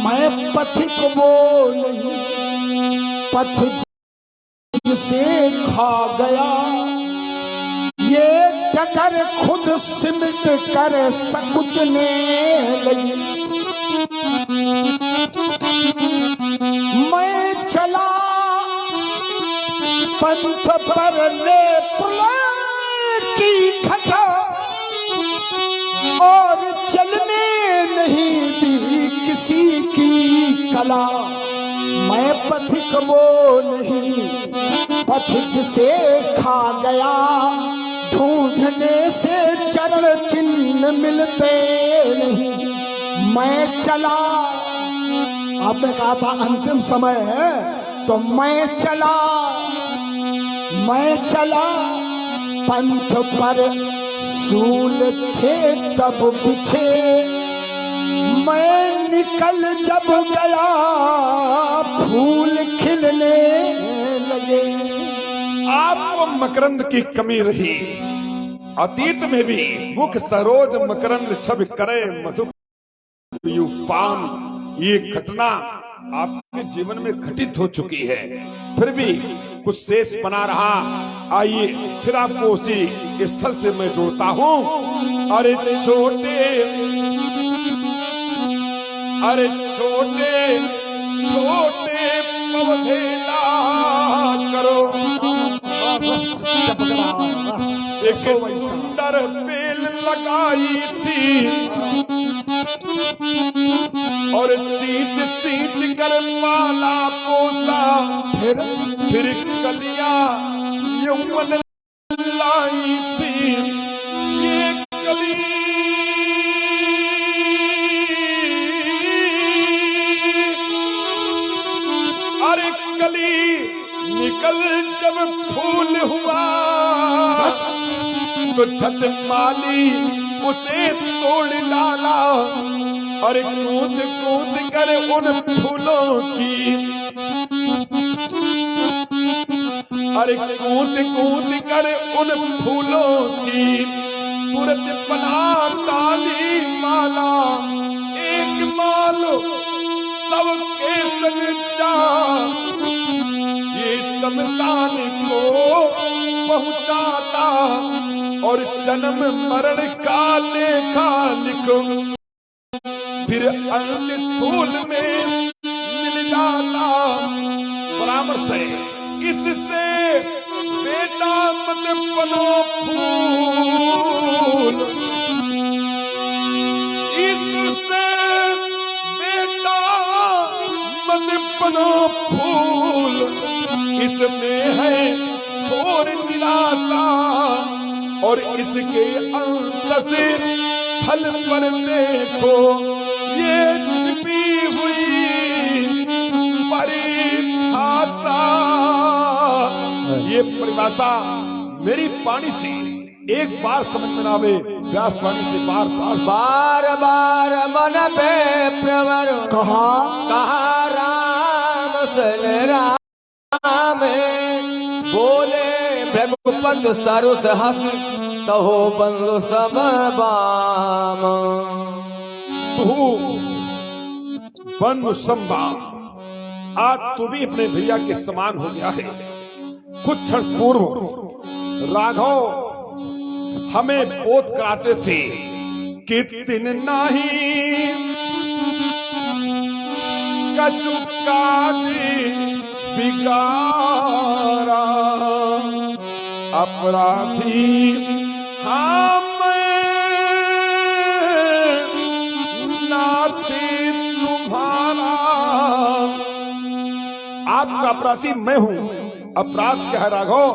मैं पथिक वो नहीं, पथ से खा गया। ये डगर खुद सिमट कर सकुचने लगी। मैं चला पंथ पर, ले प्रलय की घटा, और चलने नहीं दी किसी की कला। मैं पथिक वो नहीं, पथ जिसे खा गया, ढूंढने से चरण चिन्ह मिलते नहीं। मैं चला, आपने कहा था अंतिम समय है, तो मैं चला पंथ पर, सूल थे तब बिछे। मैं निकल जब गया फूल खिलने लगे। आपको मकरंद की कमी रही। अतीत में भी मुख सरोज मकरंद छब करे मधु पान, ये घटना आपके जीवन में घटित हो चुकी है, फिर भी कुछ शेष बना रहा। आइए फिर आपको उसी स्थल से मैं जोड़ता हूं। अरे छोटे छोटे पौधे ला करो, एक सुंदर बेल लगाई थी और सींच सींच कर माला पोसा, फिर कलियां यौवन लाई थी। ये कली अरे कली निकल जब फूल हुआ तो छत माली उसे तोड़ डाला और कूद कूद कर उन फूलों की, अरे कूद कूद कर उन फूलों की तुरंत बना डाली माला। एक माल सबके संग जा, ये शमशान को पहुंचाता और जन्म मरण का लेखा लिखो, फिर अंत धूल में मिल जाता। परामर्श है, इससे बेटा मत बनो फूल, इससे बेटा मत बनो फूल, इसमें है घोर निराशा और इसके अंत से फल पर देखो ये छिपी हुई परिभाषा। ये परिभाषा मेरी वाणी से एक बार समझ में ना आवे, व्यास वाणी से बार बार बार मन पे प्रवर कहा राम सल राम, बोले भृगुपत सरुस हस कहो बंधु सब बाम। तू बंधु संबाम, आज तू भी अपने भैया के समान हो गया है। कुछ क्षण पूर्व राघव हमें बोध कराते थे कि तिन नहीं कछु काजी बिगारा, अपराधी हम नाथी तुम्हारा। आपका अपराधी मैं हूं, अपराध क्या है राघव?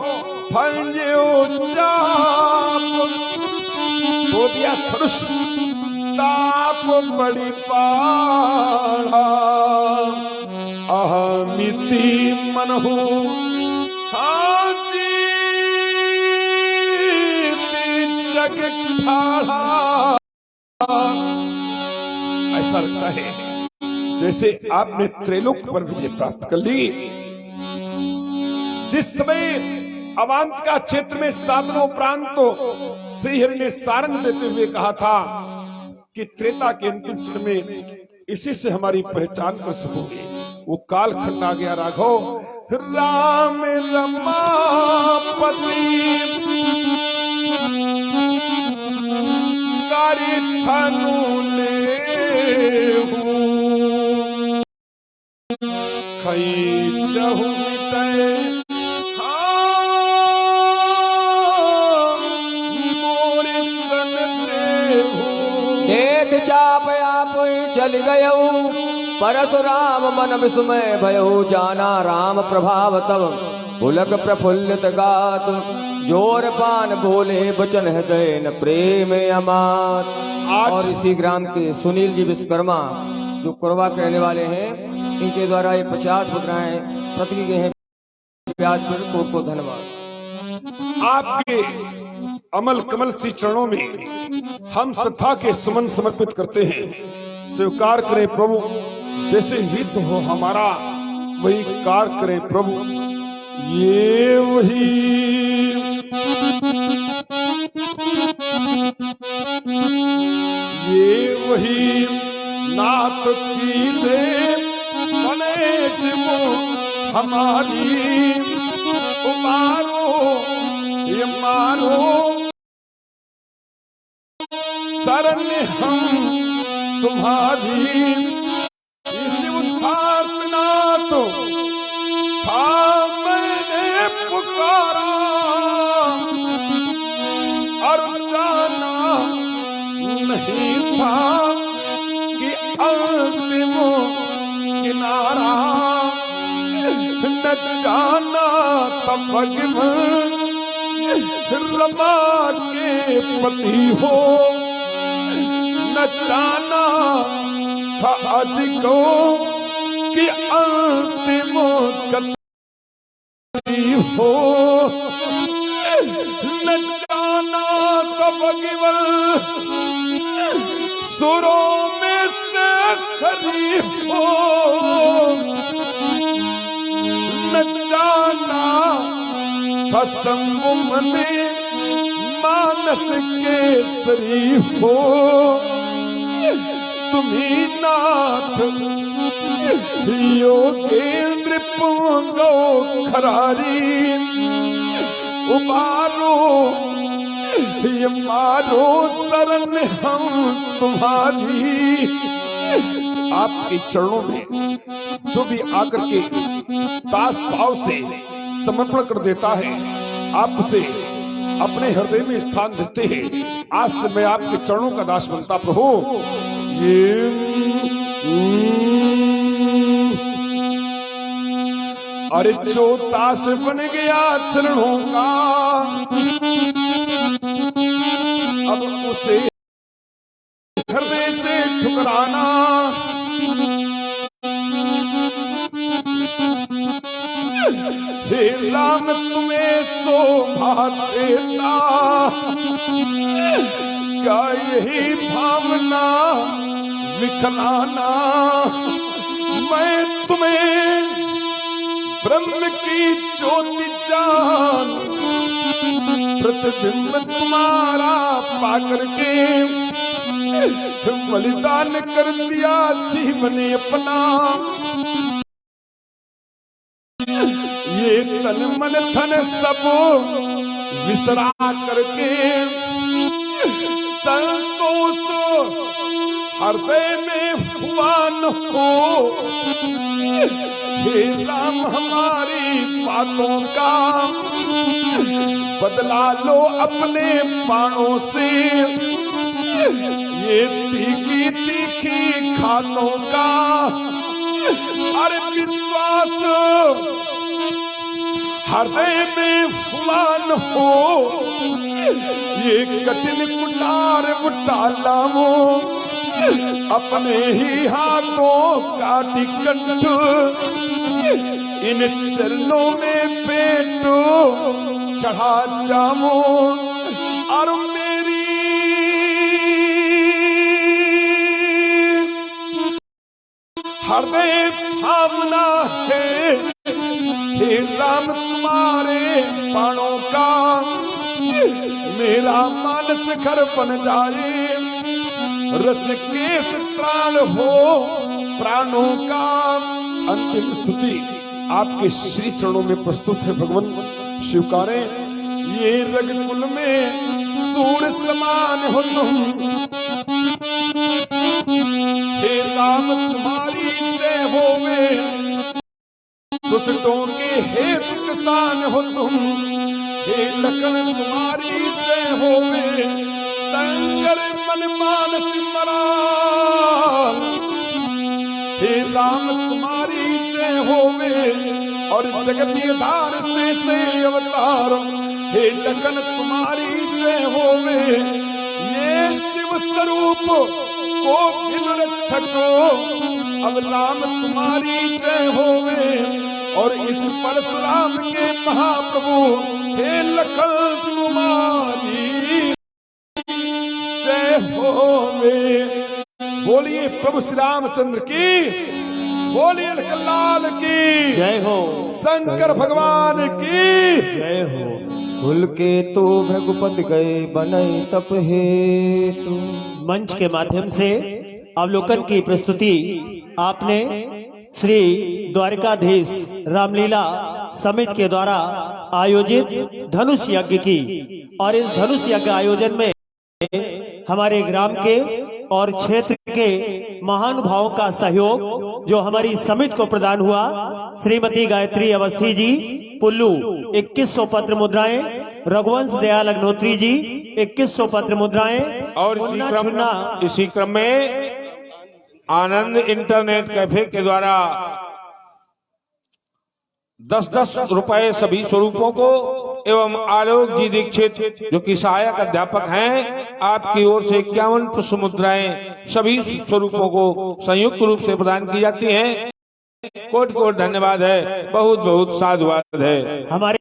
फंजो चाप तो दिया धनुष, ताप बड़ी पाढ़ा, अहमिति मनहु हाजी जग ठाड़ा। ऐसा लगता है जैसे आपने त्रैलोक पर विजय प्राप्त कर ली। जिस समय अवांतिका क्षेत्र में साधनों उपरांत तो श्रीहरि ने सारंग देते हुए कहा था कि त्रेता के अंतिम क्षण में इसी से हमारी पहचान कर सकोगे, वो कालखंड आ गया राघव। राम रमापति कारी थनु ले खई चहु मिटे चाप आप चल गयऊ परशुराम मन विस्मय भयऊ, जाना राम प्रभाव तब पुलक प्रफुल्लित गात, जोर पान बोले बचन हृदय न प्रेम अमात। और इसी ग्राम के सुनील जी विश्वकर्मा जो कुरवा कहने वाले हैं, इनके द्वारा ये 50 मुद्राएं प्रति गए हैं। ब्याज पर को धन्यवाद। आपके अमल कमल सी चरणों में हम श्रद्धा के सुमन समर्पित करते हैं। स्वीकार करें प्रभु, जैसे हित हो हमारा वही कार करे प्रभु। ये वही ये वही नाथ की से बने जिमो हमारी उमारो ये मारो शरण हम तुम्हारी इस उद्धारनाथ था मैंने पुकारा और जाना नहीं था कि अंतिम किनारा न जाना था भगवान रमा के पति हो न जाना था आज को कि अंतिम गति हो न जाना था भगवान सुरों में से खरी हो न जाना था शंभु में मानस केसरी हो तुम्ही नाथ योगेंद्र पुंगो खरारी उबारो ये मारो शरण हम तुम्हारी। आपके चरणों में जो भी आकर के दास भाव से समर्पण कर देता है आप उसे अपने हृदय में स्थान देते हैं। आज से मैं आपके चरणों का दास बनता प्रभु। ये अरे जो दास बन गया चरणों का अब उसे हृदय से ठुकराना हे राम तुम्हें शोभा देता क्या यही भावना विखलाना मैं तुम्हें ब्रह्म की ज्योति जान प्रतिबिंब तुम्हारा पाकर के बलिदान कर दिया जीवन अपना। ये तन मन धन सब विसरा करके संतोष हृदय में हुआ न हो। हे राम हमारी बातों का बदला लो अपने बाणों से। ये तीखी तीखी खानों का अरे विश्वास हृदय में हुआ न हो। ये कठिन कुटार उठालामो अपने ही हाथों काटी कंठ इन चरणों में पेटो चढ़ा जामो। और मेरी हृदय भावना है हे राम तुम्हारे बाणों का मेरा मानस घर बन जाए। रस केश त्राण हो प्राणों का। अंतिम स्तुति आपके श्री चरणों में प्रस्तुत है भगवान स्वीकारें। ये रगकुल में सूर्य समान हो तुम हे राम तुम्हारी जय होवे। दुष्टों के हेतु किसान हो तुम हे लखन तुम्हारी जय होवे। शंकर मन मानस मराल हे राम तुम्हारी जय होवे। और जगत धार से अवतार हे लखन तुम्हारी जय होवे। ये शिव स्वरूप को बिन रक्षको अब राम तुम्हारी जय होवे। और इस परशुराम के महाप्रभु हे लखन तुम्हारी जय होवे। बोलिए प्रभु श्री रामचंद्र की बोलिए लाल की जय हो, शंकर भगवान की जय हो। कुल के तो भृगुपति गए बनई तप हेतु। मंच के माध्यम से अवलोकन की प्रस्तुति आपने श्री द्वारिकाधीश रामलीला समिति के द्वारा आयोजित धनुष यज्ञ की, और इस धनुष यज्ञ आयोजन में हमारे ग्राम के और क्षेत्र के महानुभावों का सहयोग जो हमारी समिति को प्रदान हुआ, श्रीमती गायत्री अवस्थी जी पुल्लू 2100 पत्र मुद्राएं, रघुवंश दयाल अग्नोत्री जी 2100 पत्र मुद्राएं, और इसी क्रम में आनंद इंटरनेट कैफे के द्वारा 10-10 रुपए सभी स्वरूपों को, एवं आलोक जी दीक्षित जो कि सहायक अध्यापक हैं, आपकी ओर से 51 पुष्प मुद्राएं सभी स्वरूपों को संयुक्त रूप से प्रदान की जाती हैं। कोट कोट धन्यवाद है, बहुत बहुत साधुवाद है। हमारे